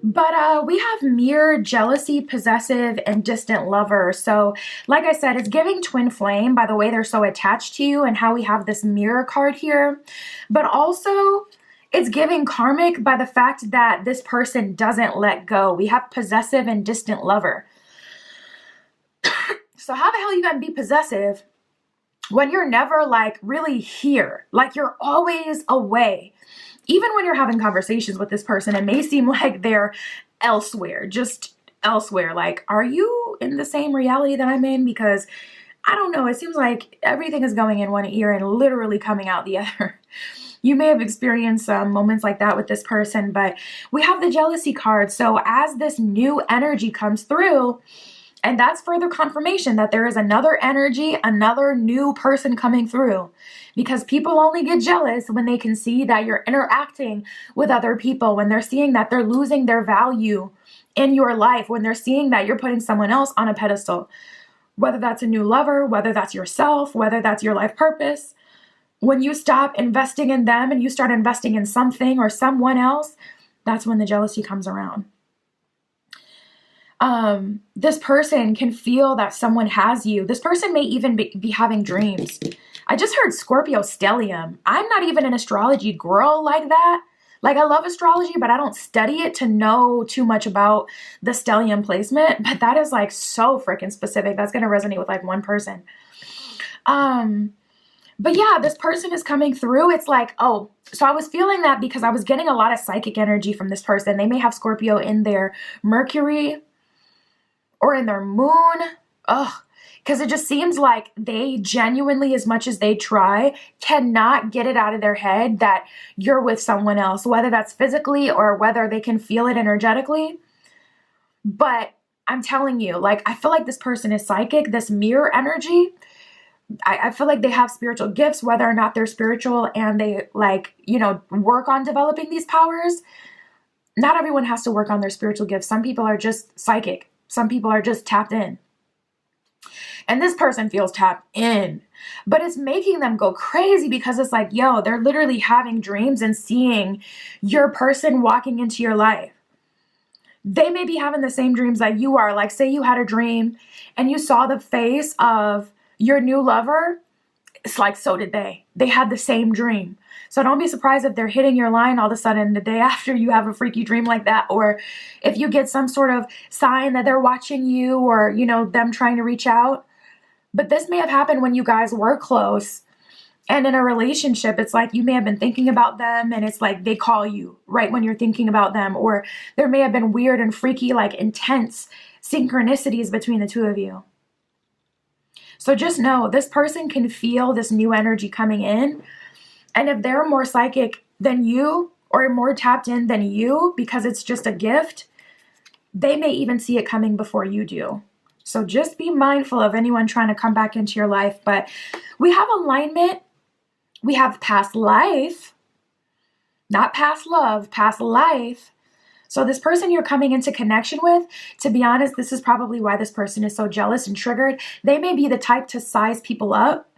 A: But we have mirror, jealousy, possessive, and distant lover. So like I said, it's giving twin flame by the way they're so attached to you and how we have this mirror card here. But also it's giving karmic by the fact that this person doesn't let go. We have possessive and distant lover. So how the hell are you going to be possessive when you're never like really here? Like, you're always away. Even when you're having conversations with this person, it may seem like they're elsewhere, just elsewhere. Like, are you in the same reality that I'm in? Because I don't know, it seems like everything is going in one ear and literally coming out the other. You may have experienced moments like that with this person, but we have the jealousy card. So as this new energy comes through, and that's further confirmation that there is another energy, another new person coming through. Because people only get jealous when they can see that you're interacting with other people, when they're seeing that they're losing their value in your life, when they're seeing that you're putting someone else on a pedestal. Whether that's a new lover, whether that's yourself, whether that's your life purpose. When you stop investing in them and you start investing in something or someone else, that's when the jealousy comes around. This person can feel that someone has you. This person may even be having dreams. I just heard Scorpio stellium. I'm not even an astrology girl like that. Like, I love astrology, but I don't study it to know too much about the stellium placement. But that is like so freaking specific. That's going to resonate with like one person. But yeah, this person is coming through. It's like, oh, so I was feeling that because I was getting a lot of psychic energy from this person. They may have Scorpio in their Mercury or in their moon. Ugh. Because it just seems like they genuinely, as much as they try, cannot get it out of their head that you're with someone else, whether that's physically or whether they can feel it energetically. But I'm telling you, like, I feel like this person is psychic, this mirror energy. I feel like they have spiritual gifts, whether or not they're spiritual and they, like, you know, work on developing these powers. Not everyone has to work on their spiritual gifts. Some people are just psychic. Some people are just tapped in. And this person feels tapped in, but it's making them go crazy because it's like, yo, they're literally having dreams and seeing your person walking into your life. They may be having the same dreams that you are. Like, say you had a dream and you saw the face of your new lover. It's like, so did they. They had the same dream. So don't be surprised if they're hitting your line all of a sudden the day after you have a freaky dream like that. Or if you get some sort of sign that they're watching you or, you know, them trying to reach out. But this may have happened when you guys were close. And in a relationship, it's like you may have been thinking about them and it's like they call you right when you're thinking about them. Or there may have been weird and freaky, like intense synchronicities between the two of you. So just know this person can feel this new energy coming in. And if they're more psychic than you or more tapped in than you because it's just a gift, they may even see it coming before you do. So just be mindful of anyone trying to come back into your life. But we have alignment. We have past life, not past love, past life. So this person you're coming into connection with, to be honest, this is probably why this person is so jealous and triggered. They may be the type to size people up.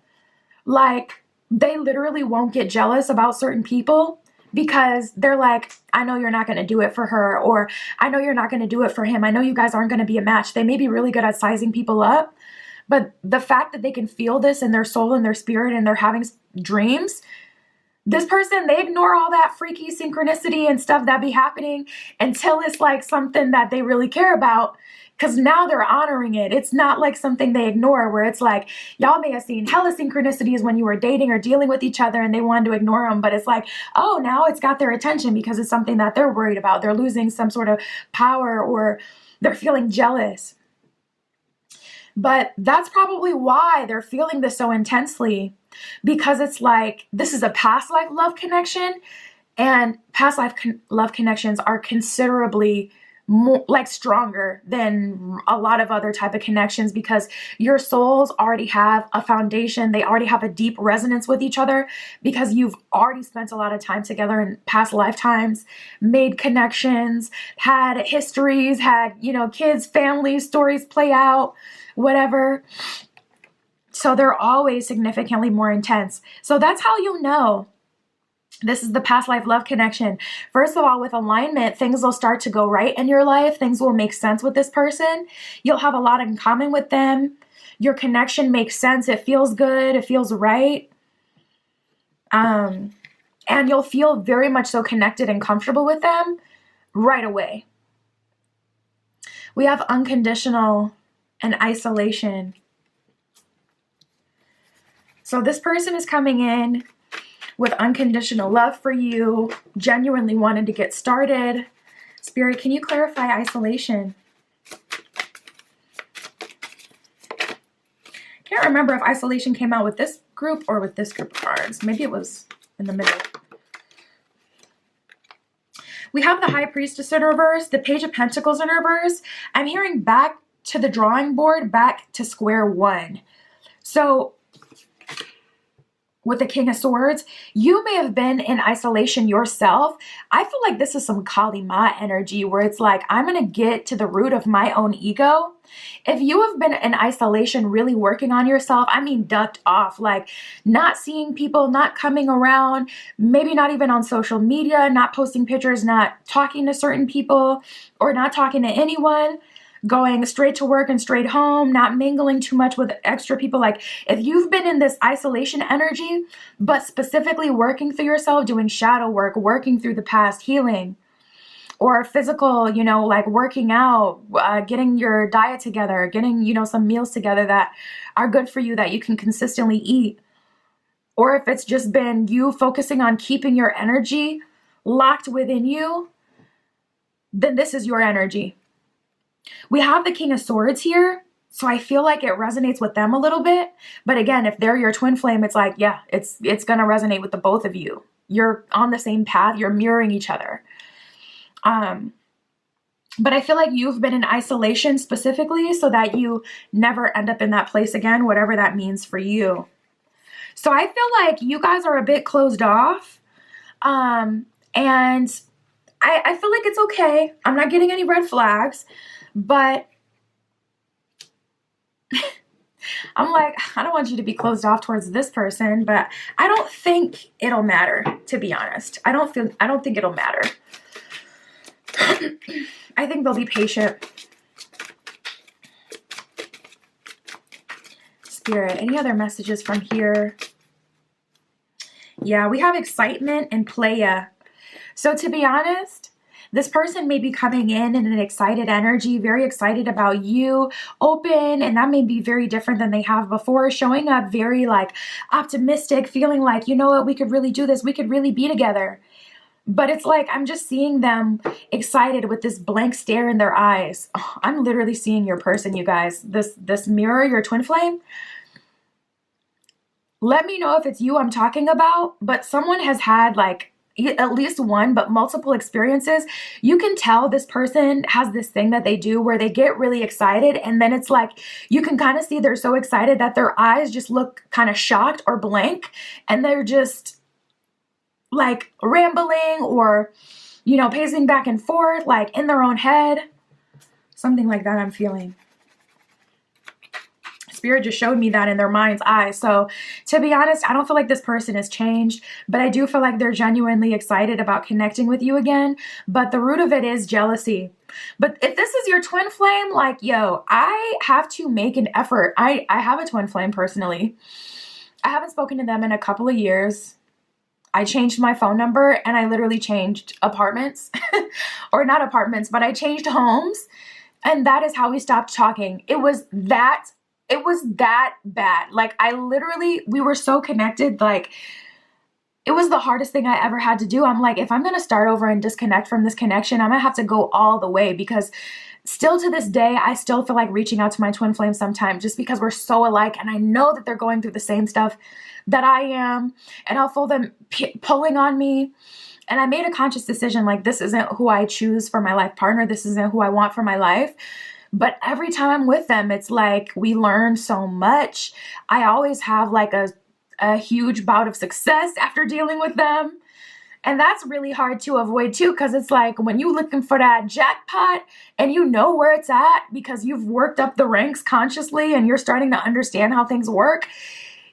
A: Like, they literally won't get jealous about certain people because they're like, I know you're not going to do it for her, or I know you're not going to do it for him. I know you guys aren't going to be a match. They may be really good at sizing people up, but the fact that they can feel this in their soul and their spirit and they're having dreams, this person, they ignore all that freaky synchronicity and stuff that be happening until it's like something that they really care about. Because now they're honoring it. It's not like something they ignore where it's like, y'all may have seen hella synchronicities when you were dating or dealing with each other and they wanted to ignore them. But it's like, oh, now it's got their attention because it's something that they're worried about. They're losing some sort of power or they're feeling jealous. But that's probably why they're feeling this so intensely, because it's like, this is a past life love connection, and past life love connections are considerably more like stronger than a lot of other type of connections, because your souls already have a foundation. They already have a deep resonance with each other because you've already spent a lot of time together in past lifetimes, made connections, had histories, had, kids, families, stories play out, whatever. So they're always significantly more intense. So that's how you know this is the past life love connection. First of all, with alignment, things will start to go right in your life. Things will make sense with this person. You'll have a lot in common with them. Your connection makes sense. It feels good. It feels right. And you'll feel very much so connected and comfortable with them right away. We have unconditional and isolation. So this person is coming in with unconditional love for you, genuinely wanted to get started. Spirit, can you clarify isolation? Can't remember if isolation came out with this group or with this group of cards. Maybe it was in the middle. We have the High Priestess in reverse, the Page of Pentacles in reverse. I'm hearing back to the drawing board, back to square one. So with the King of Swords, you may have been in isolation yourself. I feel like this is some Kali Ma energy where it's like, I'm going to get to the root of my own ego. If you have been in isolation, really working on yourself, I mean, ducked off, like not seeing people, not coming around, maybe not even on social media, not posting pictures, not talking to certain people or not talking to anyone, going straight to work and straight home, not mingling too much with extra people. Like if you've been in this isolation energy, but specifically working through yourself, doing shadow work, working through the past, healing, or physical, like working out, getting your diet together, getting, some meals together that are good for you that you can consistently eat. Or if it's just been you focusing on keeping your energy locked within you, then this is your energy. We have the King of Swords here, so I feel like it resonates with them a little bit. But again, if they're your twin flame, it's like, yeah, it's going to resonate with the both of you. You're on the same path. You're mirroring each other. But I feel like you've been in isolation specifically so that you never end up in that place again, whatever that means for you. So I feel like you guys are a bit closed off. And I feel like it's okay. I'm not getting any red flags. But I'm like, I don't want you to be closed off towards this person, but I don't think it'll matter, to be honest. I don't think it'll matter. I think they'll be patient. Spirit, any other messages from here? Yeah, we have excitement and playa. So to be honest, this person may be coming in an excited energy, very excited about you, open, and that may be very different than they have before, showing up very like optimistic, feeling like, you know what, we could really do this, we could really be together. But it's like, I'm just seeing them excited with this blank stare in their eyes. Oh, I'm literally seeing your person, you guys. This mirror, your twin flame. Let me know if it's you I'm talking about, but someone has had like at least one, but multiple experiences. You can tell this person has this thing that they do where they get really excited, and then it's like you can kind of see they're so excited that their eyes just look kind of shocked or blank, and they're just like rambling or, pacing back and forth, like in their own head. Something like that I'm feeling. Spirit just showed me that in their mind's eye. So to be honest, I don't feel like this person has changed, but I do feel like they're genuinely excited about connecting with you again. But the root of it is jealousy. But if this is your twin flame, like, yo, I have to make an effort. I have a twin flame personally. I haven't spoken to them in a couple of years. I changed my phone number and I literally changed apartments or not apartments, but I changed homes. And that is how we stopped talking. It was that bad. Like we were so connected. Like it was the hardest thing I ever had to do. I'm like, if I'm going to start over and disconnect from this connection, I'm going to have to go all the way, because still to this day, I still feel like reaching out to my twin flame sometimes just because we're so alike. And I know that they're going through the same stuff that I am, and I'll feel them pulling on me. And I made a conscious decision, like, this isn't who I choose for my life partner. This isn't who I want for my life. But every time I'm with them, it's like we learn so much. I always have like a huge bout of success after dealing with them. And that's really hard to avoid too, because it's like when you're looking for that jackpot and you know where it's at because you've worked up the ranks consciously and you're starting to understand how things work,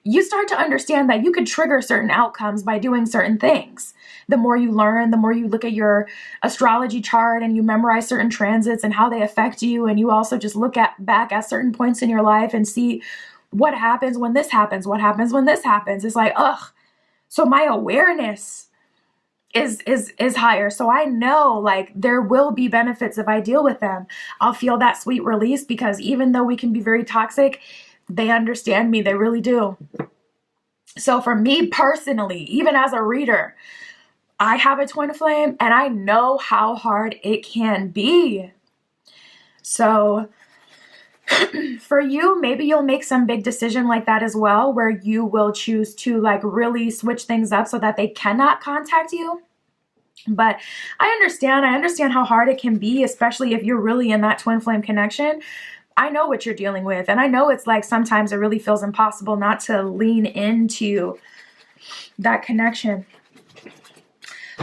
A: you start to understand that you could trigger certain outcomes by doing certain things. The more you learn, the more you look at your astrology chart and you memorize certain transits and how they affect you. And you also just look back at certain points in your life and see what happens when this happens, what happens when this happens. It's like, ugh. So my awareness is higher. So I know like there will be benefits if I deal with them. I'll feel that sweet release because even though we can be very toxic, they understand me. They really do. So for me personally, even as a reader, I have a twin flame and I know how hard it can be. So for you, maybe you'll make some big decision like that as well, where you will choose to like really switch things up so that they cannot contact you. But I understand how hard it can be, especially if you're really in that twin flame connection. I know what you're dealing with. And I know it's like sometimes it really feels impossible not to lean into that connection.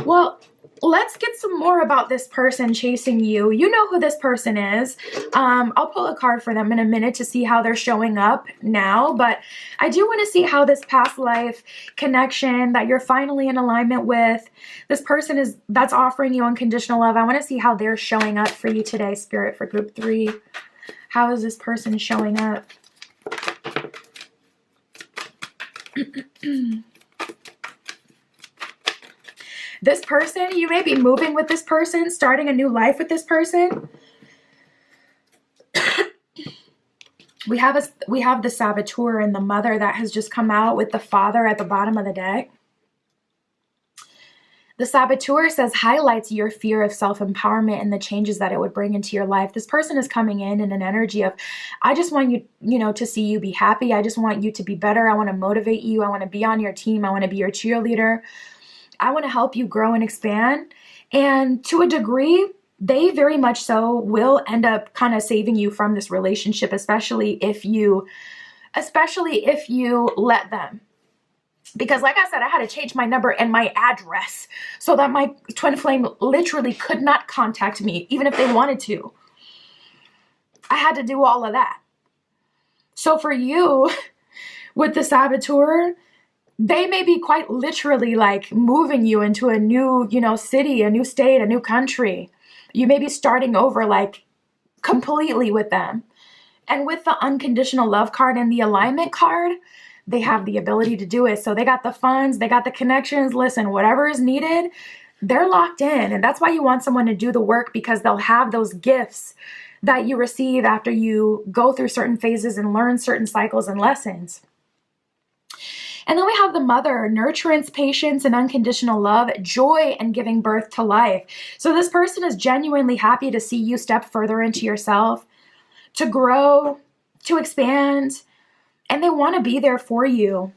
A: Well, let's get some more about this person chasing you. You know who this person is. I'll pull a card for them in a minute to see how they're showing up now. But I do want to see how this past life connection that you're finally in alignment with, this person that's offering you unconditional love. I want to see how they're showing up for you today, Spirit, for group 3. How is this person showing up? This person, you may be moving with this person, starting a new life with this person. We have the saboteur and the mother that has just come out with the father at the bottom of the deck. The saboteur says highlights your fear of self-empowerment and the changes that it would bring into your life. This person is coming in an energy of, I just want you, to see you be happy. I just want you to be better. I want to motivate you. I want to be on your team. I want to be your cheerleader. I want to help you grow and expand. And to a degree, they very much so will end up kind of saving you from this relationship, especially if you let them. Because like I said, I had to change my number and my address so that my twin flame literally could not contact me, even if they wanted to. I had to do all of that. So for you, with the saboteur, they may be quite literally like moving you into a new, city, a new state, a new country. You may be starting over like completely with them. And with the unconditional love card and the alignment card, they have the ability to do it. So they got the funds, they got the connections. Listen, whatever is needed, they're locked in. And that's why you want someone to do the work, because they'll have those gifts that you receive after you go through certain phases and learn certain cycles and lessons. And then we have the mother, nurturance, patience, and unconditional love, joy, and giving birth to life. So this person is genuinely happy to see you step further into yourself, to grow, to expand, and they want to be there for you.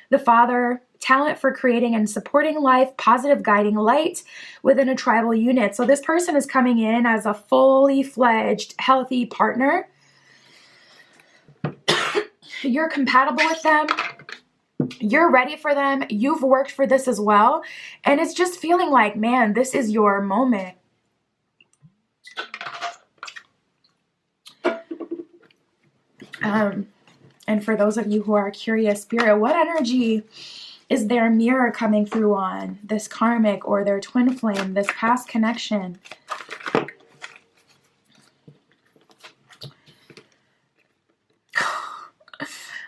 A: The father, talent for creating and supporting life, positive guiding light within a tribal unit. So this person is coming in as a fully fledged, healthy partner. You're compatible with them. You're ready for them. You've worked for this as well. And it's just feeling like, man, this is your moment. And for those of you who are curious, Spirit, what energy is their mirror coming through on? This karmic or their twin flame, this past connection?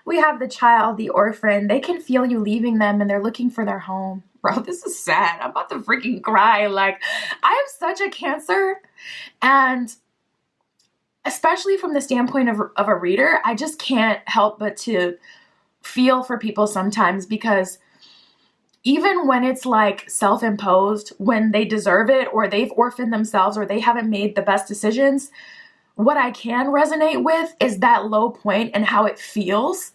A: We have the child, the orphan. They can feel you leaving them and they're looking for their home. Bro, this is sad. I'm about to freaking cry. Like, I am such a Cancer, and especially from the standpoint of a reader, I just can't help but to feel for people sometimes, because even when it's like self-imposed, when they deserve it or they've orphaned themselves or they haven't made the best decisions, what I can resonate with is that low point and how it feels.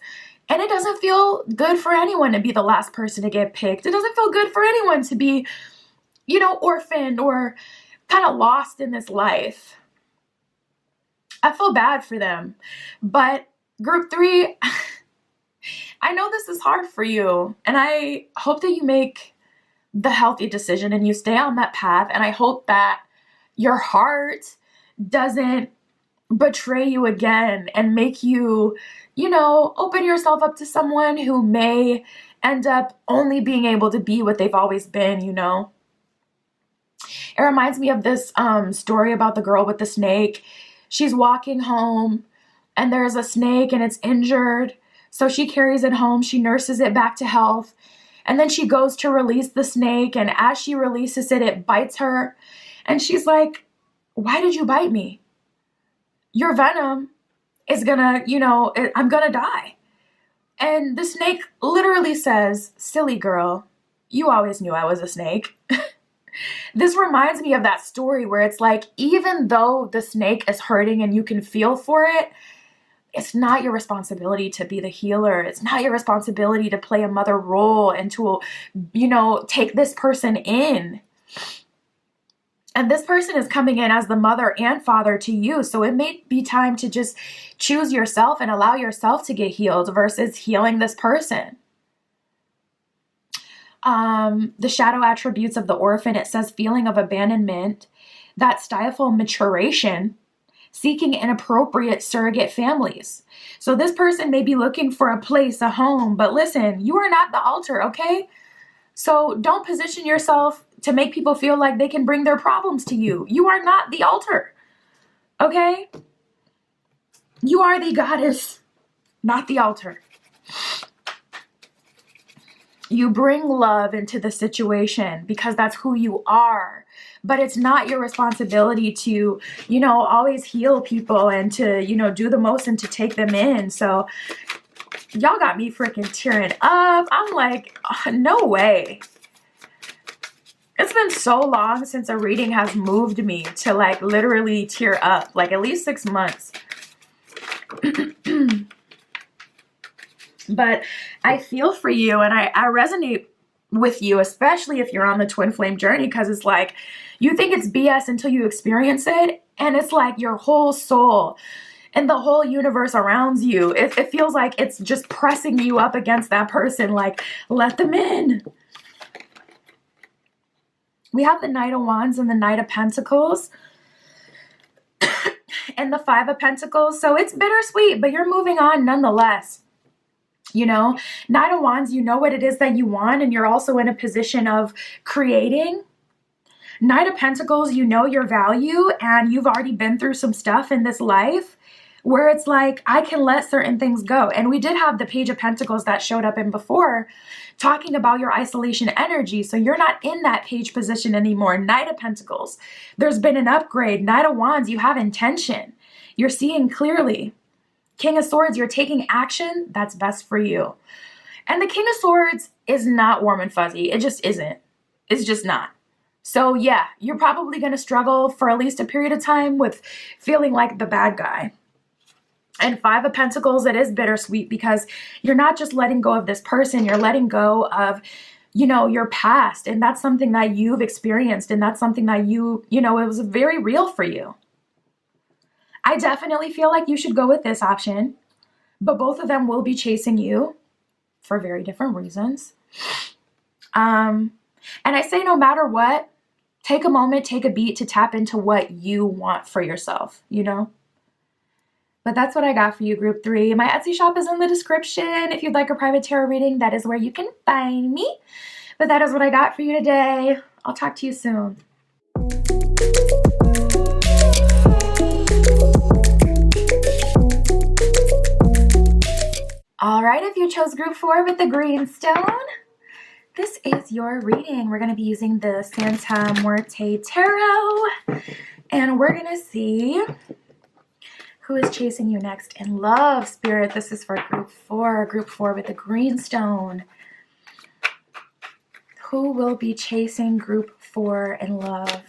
A: And it doesn't feel good for anyone to be the last person to get picked. It doesn't feel good for anyone to be orphaned or kind of lost in this life. I feel bad for them. But group 3, I know this is hard for you, and I hope that you make the healthy decision and you stay on that path. And I hope that your heart doesn't betray you again and make you, open yourself up to someone who may end up only being able to be what they've always been. It reminds me of this story about the girl with the snake. She's walking home and there's a snake and it's injured. So she carries it home. She nurses it back to health. And then she goes to release the snake. And as she releases it, it bites her. And she's like, why did you bite me? Your venom is gonna, I'm gonna die. And the snake literally says, silly girl, you always knew I was a snake. This reminds me of that story where it's like, even though the snake is hurting and you can feel for it, it's not your responsibility to be the healer. It's not your responsibility to play a mother role and to, take this person in. And this person is coming in as the mother and father to you. So it may be time to just choose yourself and allow yourself to get healed versus healing this person. The shadow attributes of the orphan, it says feeling of abandonment, that stifle maturation, seeking inappropriate surrogate families. So this person may be looking for a place, a home, but listen, you are not the altar, okay? So don't position yourself to make people feel like they can bring their problems to you. You are not the altar, okay? You are the goddess, not the altar. You bring love into the situation because that's who you are. But it's not your responsibility to, always heal people and to, do the most and to take them in. So y'all got me freaking tearing up. I'm like, oh, no way. It's been so long since a reading has moved me to like literally tear up, like at least 6 months. But I feel for you and I resonate with you, especially if you're on the twin flame journey, because it's like you think it's BS until you experience it. And it's like your whole soul and the whole universe around you, it feels like it's just pressing you up against that person, like, let them in. We have the Knight of Wands and the Knight of Pentacles and the Five of Pentacles. So it's bittersweet, but you're moving on nonetheless. Knight of Wands, you know what it is that you want, and you're also in a position of creating. Knight of Pentacles, you know your value, and you've already been through some stuff in this life where it's like, I can let certain things go. And we did have the Page of Pentacles that showed up in before, talking about your isolation energy. So you're not in that page position anymore. Knight of Pentacles, there's been an upgrade. Knight of Wands, you have intention. You're seeing clearly. King of Swords, you're taking action that's best for you. And the King of Swords is not warm and fuzzy. It just isn't. It's just not. So yeah, you're probably going to struggle for at least a period of time with feeling like the bad guy. And Five of Pentacles, it is bittersweet because you're not just letting go of this person, you're letting go of, your past. And that's something that you've experienced. And that's something that it was very real for you. I definitely feel like you should go with this option, but both of them will be chasing you for very different reasons. And I say no matter what, take a moment, take a beat to tap into what you want for yourself, But that's what I got for you, Group 3. My Etsy shop is in the description. If you'd like a private tarot reading, that is where you can find me. But that is what I got for you today. I'll talk to you soon. All right, if you chose Group 4 with the green stone, this is your reading. We're going to be using the Santa Muerte Tarot, and we're going to see who is chasing you next in love, Spirit. This is for Group 4 with the green stone. Who will be chasing Group 4 in love?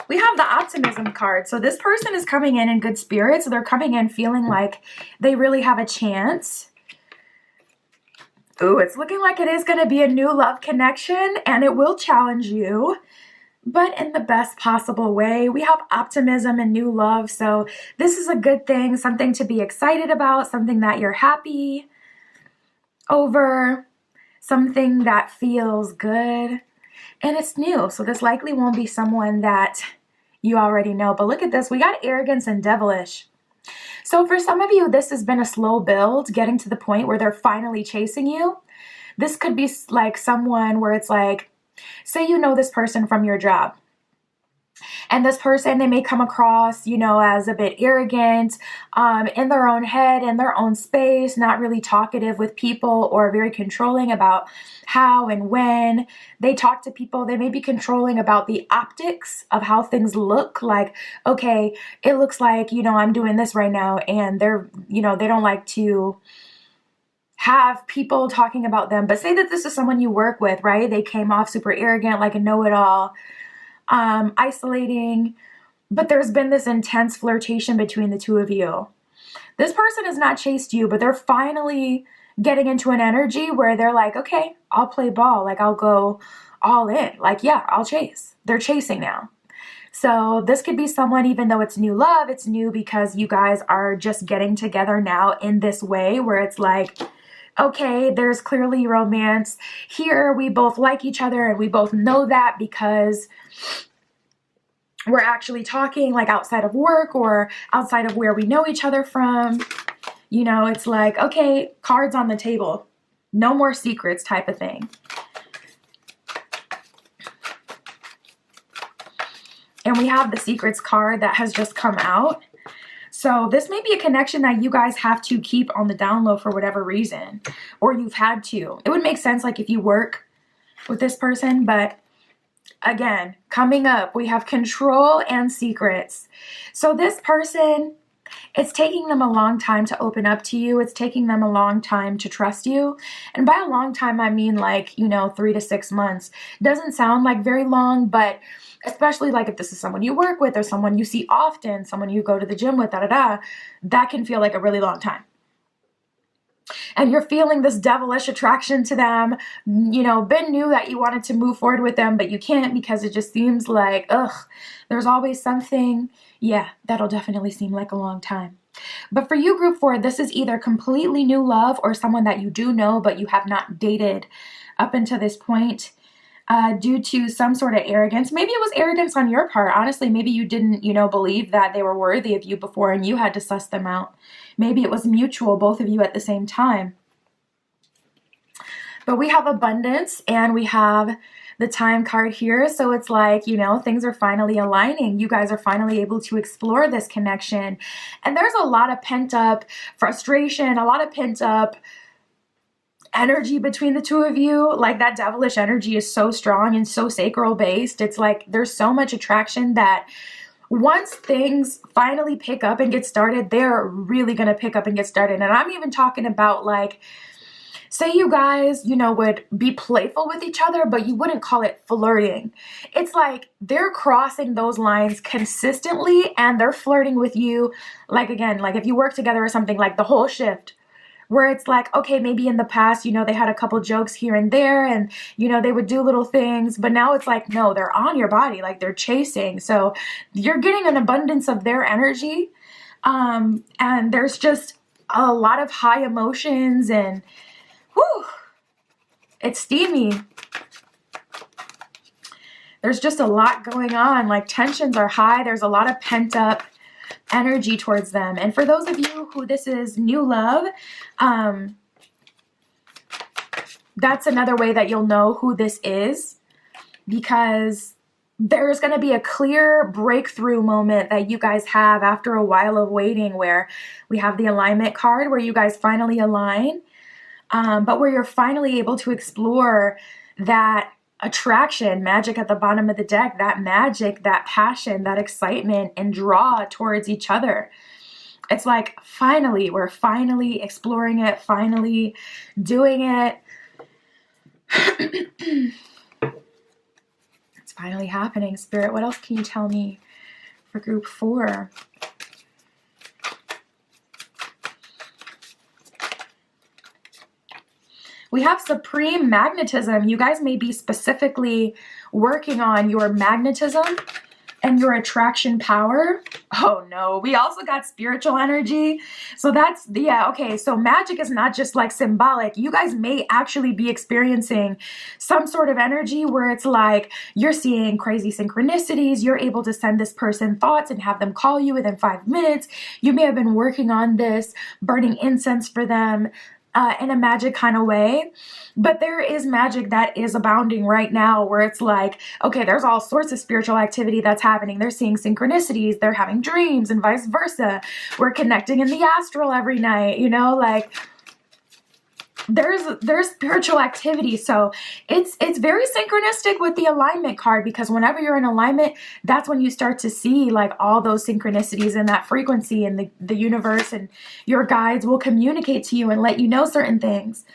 A: We have the optimism card. So this person is coming in good spirits. They're coming in feeling like they really have a chance. Ooh, it's looking like it is going to be a new love connection, and it will challenge you, but in the best possible way. We have optimism and new love. So this is a good thing, something to be excited about, something that you're happy over, something that feels good, and it's new. So this likely won't be someone that you already know. But look at this. We got arrogance and devilish. So for some of you, this has been a slow build, getting to the point where they're finally chasing you. This could be like someone where it's like, say you know this person from your job. And this person, they may come across, you know, as a bit arrogant, in their own head, in their own space, not really talkative with people, or very controlling about how and when they talk to people. They may be controlling about the optics of how things look. Like, okay, it looks like, you know, I'm doing this right now, and they're, you know, they don't like to have people talking about them. But say that this is someone you work with, right? They came off super arrogant, like a know-it-all, isolating, but there's been this intense flirtation between the two of you. This person has not chased you, but they're finally getting into an energy where they're like, okay, I'll play ball. Like, I'll go all in. Like, yeah, I'll chase. They're chasing now. So this could be someone, even though it's new love, it's new because you guys are just getting together now in this way where it's like, okay, there's clearly romance here. We both like each other, and we both know that because we're actually talking like outside of work or outside of where we know each other from. You know, it's like, okay, cards on the table. No more secrets type of thing. And we have the secrets card that has just come out. So this may be a connection that you guys have to keep on the down low for whatever reason, or you've had to. It would make sense like if you work with this person, but again, coming up, we have control and secrets. So this person, it's taking them a long time to open up to you. It's taking them a long time to trust you. And by a long time, I mean like, you know, 3 to 6 months. Doesn't sound like very long, but especially like if this is someone you work with or someone you see often, someone you go to the gym with, that can feel like a really long time. And you're feeling this devilish attraction to them, you know, been knew that you wanted to move forward with them, but you can't because it just seems like, ugh, there's always something. Yeah, that'll definitely seem like a long time. But for you, group 4, this is either completely new love or someone that you do know, but you have not dated up until this point. Due to some sort of arrogance. Maybe it was arrogance on your part. Honestly, maybe you didn't, you know, believe that they were worthy of you before and you had to suss them out. Maybe it was mutual, both of you at the same time. But we have abundance and we have the time card here. So it's like, you know, things are finally aligning. You guys are finally able to explore this connection. And there's a lot of pent up frustration, a lot of pent up energy between the two of you. Like that devilish energy is so strong and so sacral based. It's like there's so much attraction that once things finally pick up and get started, they're really going to pick up and get started. And I'm even talking about like, say you guys, you know, would be playful with each other, but you wouldn't call it flirting. It's like they're crossing those lines consistently and they're flirting with you. Like, again, like if you work together or something, like the whole shift, where it's like, okay, maybe in the past, you know, they had a couple jokes here and there and, you know, they would do little things, but now it's like, no, they're on your body, like they're chasing. So you're getting an abundance of their energy. And there's just a lot of high emotions and whew, it's steamy. There's just a lot going on, like tensions are high. There's a lot of pent up energy towards them. And for those of you who this is new love, that's another way that you'll know who this is, because there's going to be a clear breakthrough moment that you guys have after a while of waiting, where we have the alignment card where you guys finally align, but where you're finally able to explore that attraction, magic at the bottom of the deck, that magic, that passion, that excitement and draw towards each other. It's like, finally, we're finally exploring it, finally doing it. It's finally happening. Spirit, what else can you tell me for group 4? We have supreme magnetism. You guys may be specifically working on your magnetism and your attraction power. Oh no, we also got spiritual energy. So that's, yeah, okay. So magic is not just like symbolic. You guys may actually be experiencing some sort of energy where it's like you're seeing crazy synchronicities. You're able to send this person thoughts and have them call you within 5 minutes. You may have been working on this, burning incense for them, in a magic kind of way. But there is magic that is abounding right now where it's like, okay, there's all sorts of spiritual activity that's happening. They're seeing synchronicities, they're having dreams, and vice versa. We're connecting in the astral every night, you know, like there's spiritual activity. So it's very synchronistic with the alignment card, because whenever you're in alignment, that's when you start to see like all those synchronicities and that frequency, and the universe and your guides will communicate to you and let you know certain things.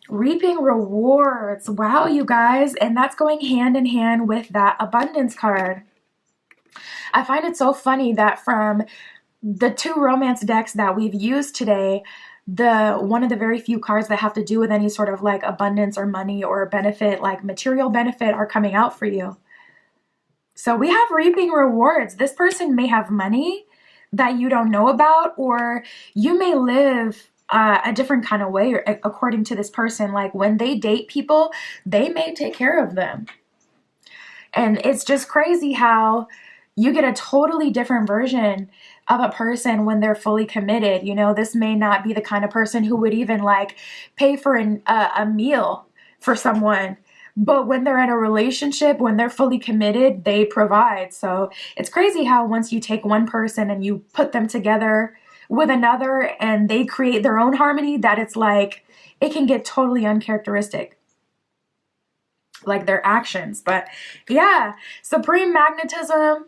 A: Reaping rewards. Wow, you guys. And that's going hand in hand with that abundance card. I find it so funny that from the 2 romance decks that we've used today, one of the very few cards that have to do with any sort of like abundance or money or benefit, like material benefit, are coming out for you. So we have reaping rewards. This person may have money that you don't know about, or you may live a different kind of way according to this person. Like when they date people, they may take care of them. And it's just crazy how you get a totally different version of a person when they're fully committed. You know, this may not be the kind of person who would even like pay for a meal for someone. But when they're in a relationship, when they're fully committed, they provide. So it's crazy how once you take one person and you put them together with another and they create their own harmony, that it's like it can get totally uncharacteristic, like their actions. But yeah, supreme magnetism,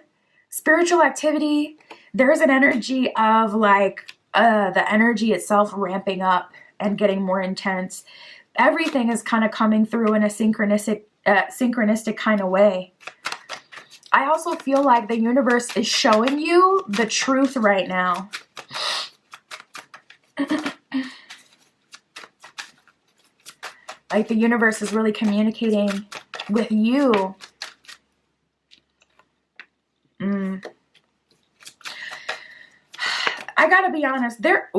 A: spiritual activity. There's an energy of like the energy itself ramping up and getting more intense. Everything is kind of coming through in a synchronistic kind of way. I also feel like the universe is showing you the truth right now. Like the universe is really communicating with you. I gotta be honest, there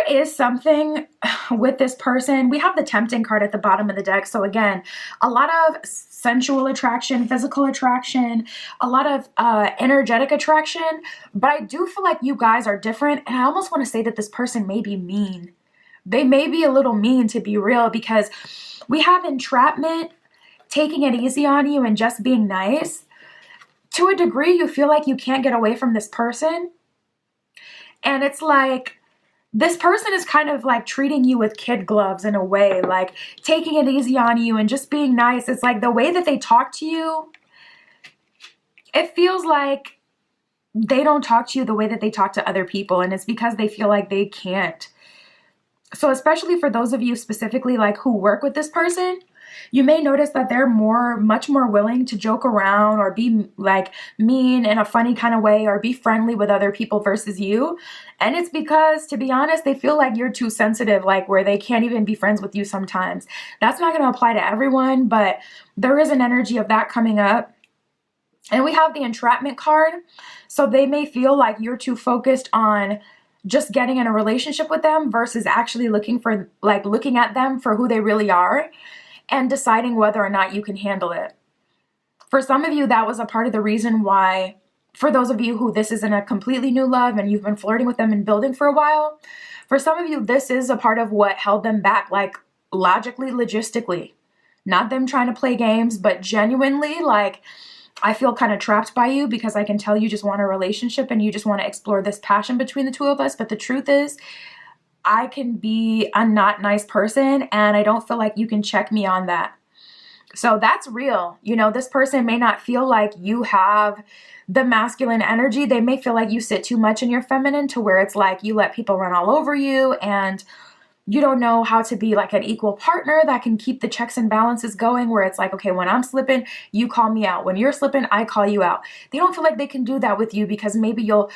A: is something with this person. We have the tempting card at the bottom of the deck. So again, a lot of sensual attraction, physical attraction, a lot of energetic attraction. But I do feel like you guys are different. And I almost want to say that this person may be mean. They may be a little mean, to be real, because we have entrapment, taking it easy on you and just being nice. To a degree, you feel like you can't get away from this person. And it's like, this person is kind of like treating you with kid gloves in a way, like taking it easy on you and just being nice. It's like the way that they talk to you, it feels like they don't talk to you the way that they talk to other people. And it's because they feel like they can't. So especially for those of you specifically like who work with this person, you may notice that they're much more willing to joke around or be like mean in a funny kind of way or be friendly with other people versus you. And it's because, to be honest, they feel like you're too sensitive, like where they can't even be friends with you sometimes. That's not going to apply to everyone, but there is an energy of that coming up. And we have the entrapment card. So they may feel like you're too focused on just getting in a relationship with them versus actually looking at them for who they really are and deciding whether or not you can handle it. For some of you, that was a part of the reason why, for those of you who this isn't a completely new love and you've been flirting with them and building for a while, for some of you, this is a part of what held them back, like logically, logistically. Not them trying to play games, but genuinely, like, I feel kind of trapped by you because I can tell you just want a relationship and you just want to explore this passion between the two of us. But the truth is, I can be a not nice person and I don't feel like you can check me on that. So that's real. You know, this person may not feel like you have the masculine energy. They may feel like you sit too much in your feminine to where it's like you let people run all over you and You don't know how to be like an equal partner that can keep the checks and balances going, where it's like, okay, when I'm slipping, you call me out. When you're slipping, I call you out. They don't feel like they can do that with you, because maybe you'll,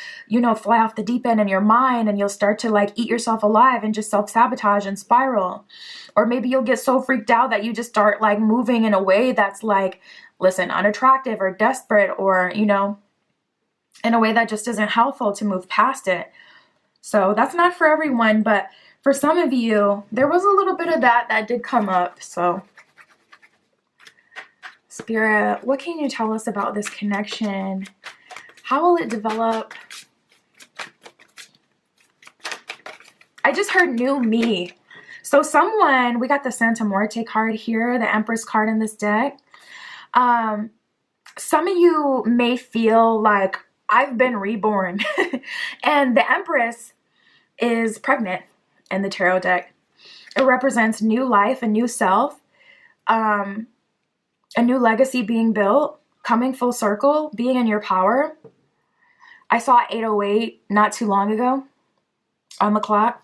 A: fly off the deep end in your mind, and you'll start to like eat yourself alive and just self-sabotage and spiral. Or maybe you'll get so freaked out that you just start like moving in a way that's like, listen, unattractive or desperate, or, in a way that just isn't helpful to move past it. So that's not for everyone, but for some of you, there was a little bit of that did come up. So Spirit, what can you tell us about this connection? How will it develop? I just heard new me. So someone, we got the Santa Muerte card here, the Empress card in this deck. Some of you may feel like, I've been reborn. And the Empress is pregnant in the tarot deck. It represents new life, a new self, a new legacy being built, coming full circle, being in your power. I saw 8:08 not too long ago on the clock.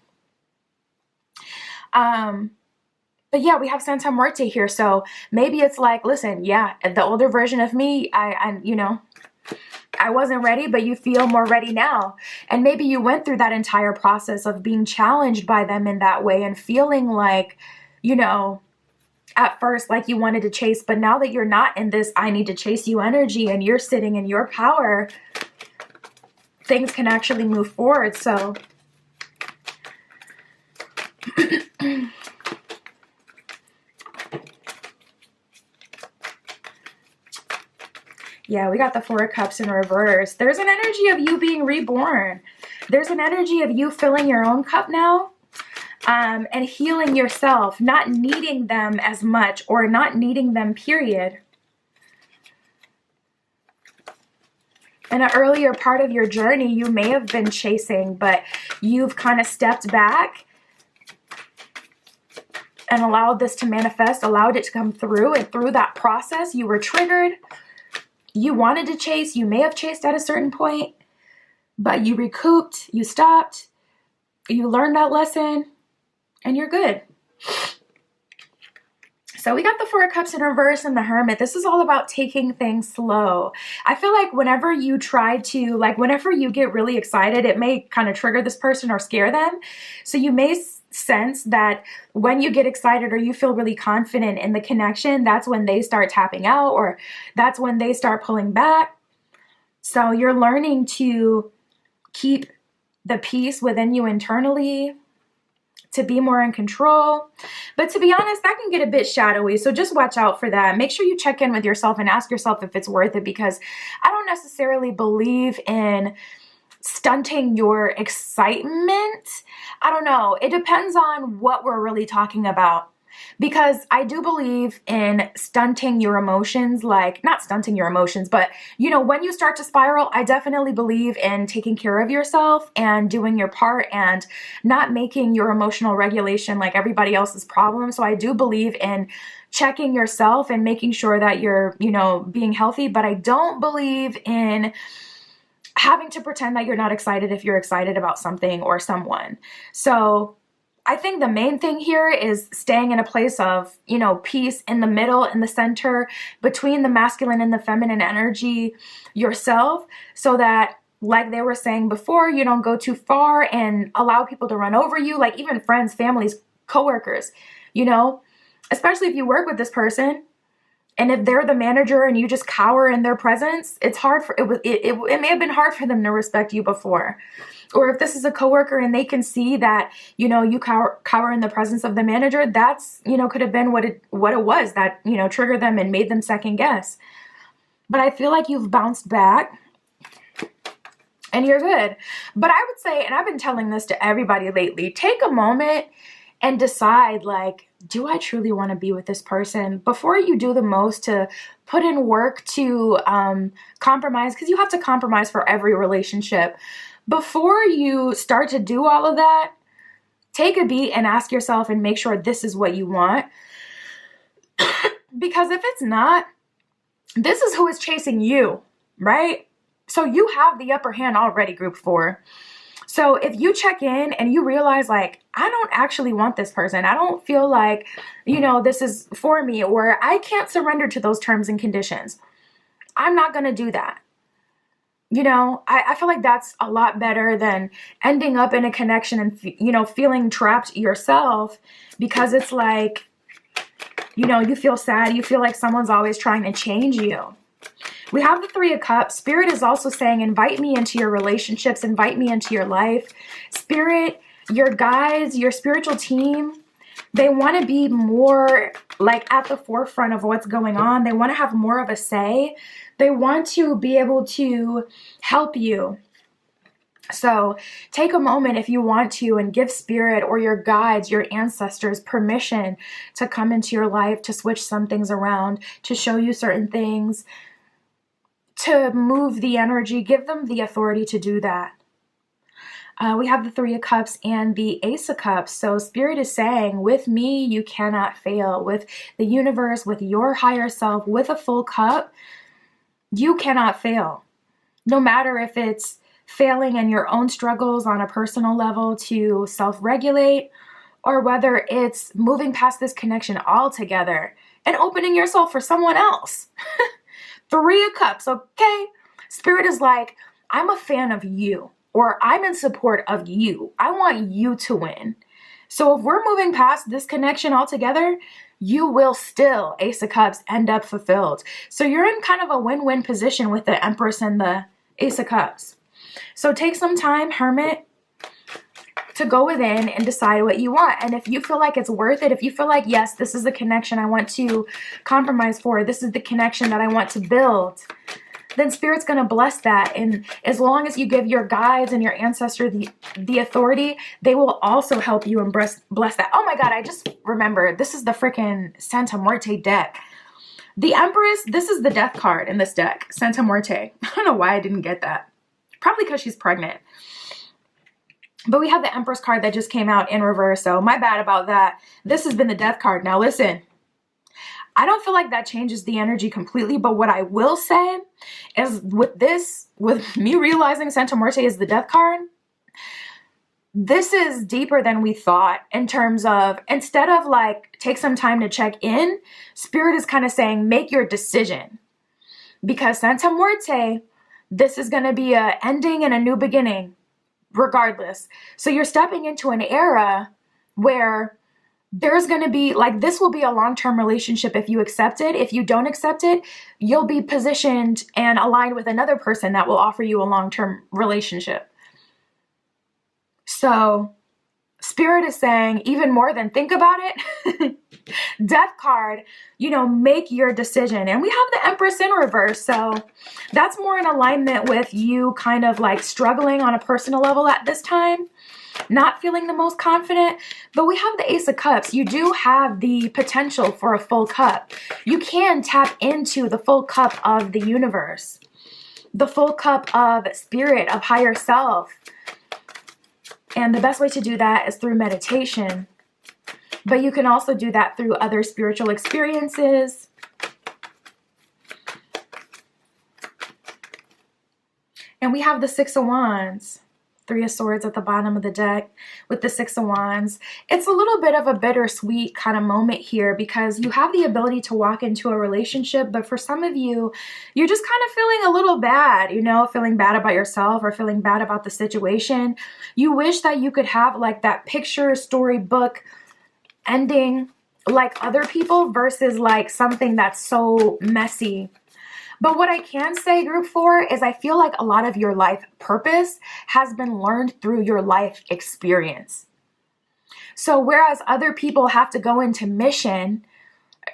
A: But yeah, we have Santa Muerte here. So maybe it's like, listen, yeah, the older version of me, I wasn't ready, but you feel more ready now. And maybe you went through that entire process of being challenged by them in that way and feeling like, at first, like you wanted to chase, but now that you're not in this, I need to chase you energy, and you're sitting in your power, things can actually move forward. So yeah, we got the Four of Cups in reverse. There's an energy of you being reborn. There's an energy of you filling your own cup now, and healing yourself, not needing them as much, or not needing them, period. In an earlier part of your journey, you may have been chasing, but you've kind of stepped back and allowed this to manifest, allowed it to come through. And through that process, you were triggered. You wanted to chase. You may have chased at a certain point, but you recouped, you stopped, you learned that lesson, and you're good. So we got the Four of Cups in reverse and the Hermit. This is all about taking things slow. I feel like whenever you try to, whenever you get really excited, it may kind of trigger this person or scare them. So you may sense that when you get excited or you feel really confident in the connection, that's when they start tapping out, or that's when they start pulling back. So you're learning to keep the peace within you internally, to be more in control. But to be honest, that can get a bit shadowy. So just watch out for that. Make sure you check in with yourself and ask yourself if it's worth it, because I don't necessarily believe in stunting your excitement. I don't know. It depends on what we're really talking about. Because I do believe in stunting your emotions, like not stunting your emotions, but when you start to spiral, I definitely believe in taking care of yourself and doing your part and not making your emotional regulation like everybody else's problem. So I do believe in checking yourself and making sure that you're, being healthy, but I don't believe in having to pretend that you're not excited if you're excited about something or someone. So I think the main thing here is staying in a place of, peace in the middle, in the center, between the masculine and the feminine energy yourself, so that, like they were saying before, you don't go too far and allow people to run over you, like even friends, families, coworkers, especially if you work with this person. And if they're the manager and you just cower in their presence, it's hard for it may have been hard for them to respect you before. Or if this is a coworker and they can see that, you cower in the presence of the manager, that's, could have been what it was that, triggered them and made them second guess. But I feel like you've bounced back and you're good. But I would say, and I've been telling this to everybody lately, take a moment and decide, do I truly want to be with this person? Before you do the most to put in work to compromise, because you have to compromise for every relationship. Before you start to do all of that, take a beat and ask yourself and make sure this is what you want. Because if it's not, this is who is chasing you, right? So you have the upper hand already, group 4. So if you check in and you realize like, I don't actually want this person, I don't feel like, this is for me, or I can't surrender to those terms and conditions, I'm not going to do that. I feel like that's a lot better than ending up in a connection and, feeling trapped yourself, because it's like, you feel sad. You feel like someone's always trying to change you. We have the Three of Cups. Spirit is also saying, invite me into your relationships, invite me into your life. Spirit, your guides, your spiritual team, they want to be more like at the forefront of what's going on. They want to have more of a say. They want to be able to help you. So take a moment if you want to and give Spirit or your guides, your ancestors, permission to come into your life, to switch some things around, to show you certain things, to move the energy. Give them the authority to do that. We have the Three of Cups and the Ace of Cups. So Spirit is saying, with me, you cannot fail. With the universe, with your higher self, with a full cup, you cannot fail. No matter if it's failing in your own struggles on a personal level to self-regulate, or whether it's moving past this connection altogether and opening yourself for someone else. Three of Cups, okay? Spirit is like, I'm a fan of you, or I'm in support of you. I want you to win. So if we're moving past this connection altogether, you will still, Ace of Cups, end up fulfilled. So you're in kind of a win-win position with the Empress and the Ace of Cups. So take some time, Hermit, to go within and decide what you want. And if you feel like it's worth it, if you feel like, yes, this is the connection I want to compromise for, this is the connection that I want to build, then Spirit's going to bless that. And as long as you give your guides and your ancestor the authority, they will also help you and bless that. Oh my God, I just remembered. This is the freaking Santa Muerte deck. The Empress, this is the death card in this deck, Santa Muerte. I don't know why I didn't get that. Probably because she's pregnant. But we have the Empress card that just came out in reverse, so my bad about that. This has been the death card. Now listen, I don't feel like that changes the energy completely, but what I will say is with me realizing Santa Muerte is the death card, this is deeper than we thought in terms of, instead of like, take some time to check in, Spirit is kind of saying, make your decision. Because Santa Muerte, this is going to be a ending and a new beginning, regardless. So you're stepping into an era where there's going to be, like, this will be a long-term relationship if you accept it. If you don't accept it, you'll be positioned and aligned with another person that will offer you a long-term relationship. So Spirit is saying, even more than think about it, death card, make your decision. And we have the Empress in reverse. So that's more in alignment with you kind of like struggling on a personal level at this time, not feeling the most confident. But we have the Ace of Cups. You do have the potential for a full cup. You can tap into the full cup of the universe, the full cup of spirit, of higher self. And the best way to do that is through meditation. But you can also do that through other spiritual experiences. And we have the Six of Wands, Three of Swords at the bottom of the deck with the Six of Wands. It's a little bit of a bittersweet kind of moment here because you have the ability to walk into a relationship, but for some of you, you're just kind of feeling a little bad, feeling bad about yourself or feeling bad about the situation. You wish that you could have like that picture storybook ending like other people versus like something that's so messy. But what I can say, group 4, is I feel like a lot of your life purpose has been learned through your life experience. So whereas other people have to go into mission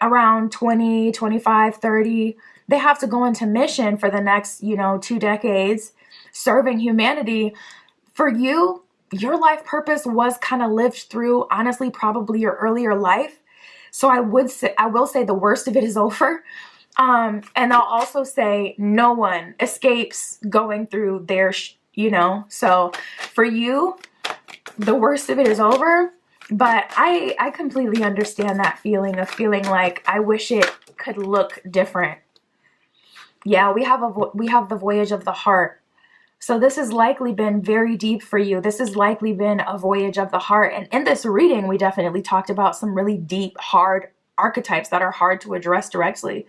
A: around 20, 25, 30, they have to go into mission for the next, 2 decades, serving humanity. For you, your life purpose was kind of lived through, honestly, probably your earlier life. So I will say the worst of it is over. And I'll also say no one escapes going through their, so for you, the worst of it is over. But I completely understand that feeling of feeling like I wish it could look different. Yeah, we have the voyage of the heart. So this has likely been very deep for you. This has likely been a voyage of the heart. And in this reading, we definitely talked about some really deep, hard archetypes that are hard to address directly.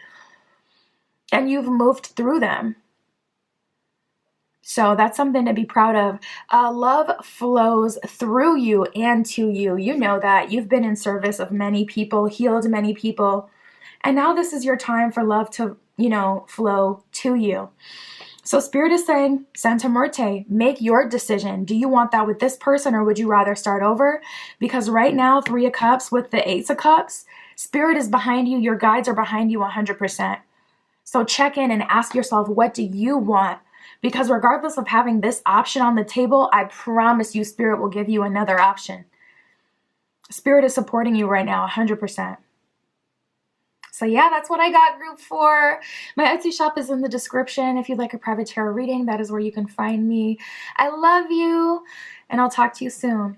A: And you've moved through them. So that's something to be proud of. Love flows through you and to you. You know that. You've been in service of many people, healed many people. And now this is your time for love to, flow to you. So Spirit is saying, Santa Muerte, make your decision. Do you want that with this person, or would you rather start over? Because right now, 3 of Cups with the Ace of Cups, Spirit is behind you. Your guides are behind you 100%. So check in and ask yourself, what do you want? Because regardless of having this option on the table, I promise you, Spirit will give you another option. Spirit is supporting you right now 100%. So yeah, that's what I got, group 4. My Etsy shop is in the description. If you'd like a private tarot reading, that is where you can find me. I love you, and I'll talk to you soon.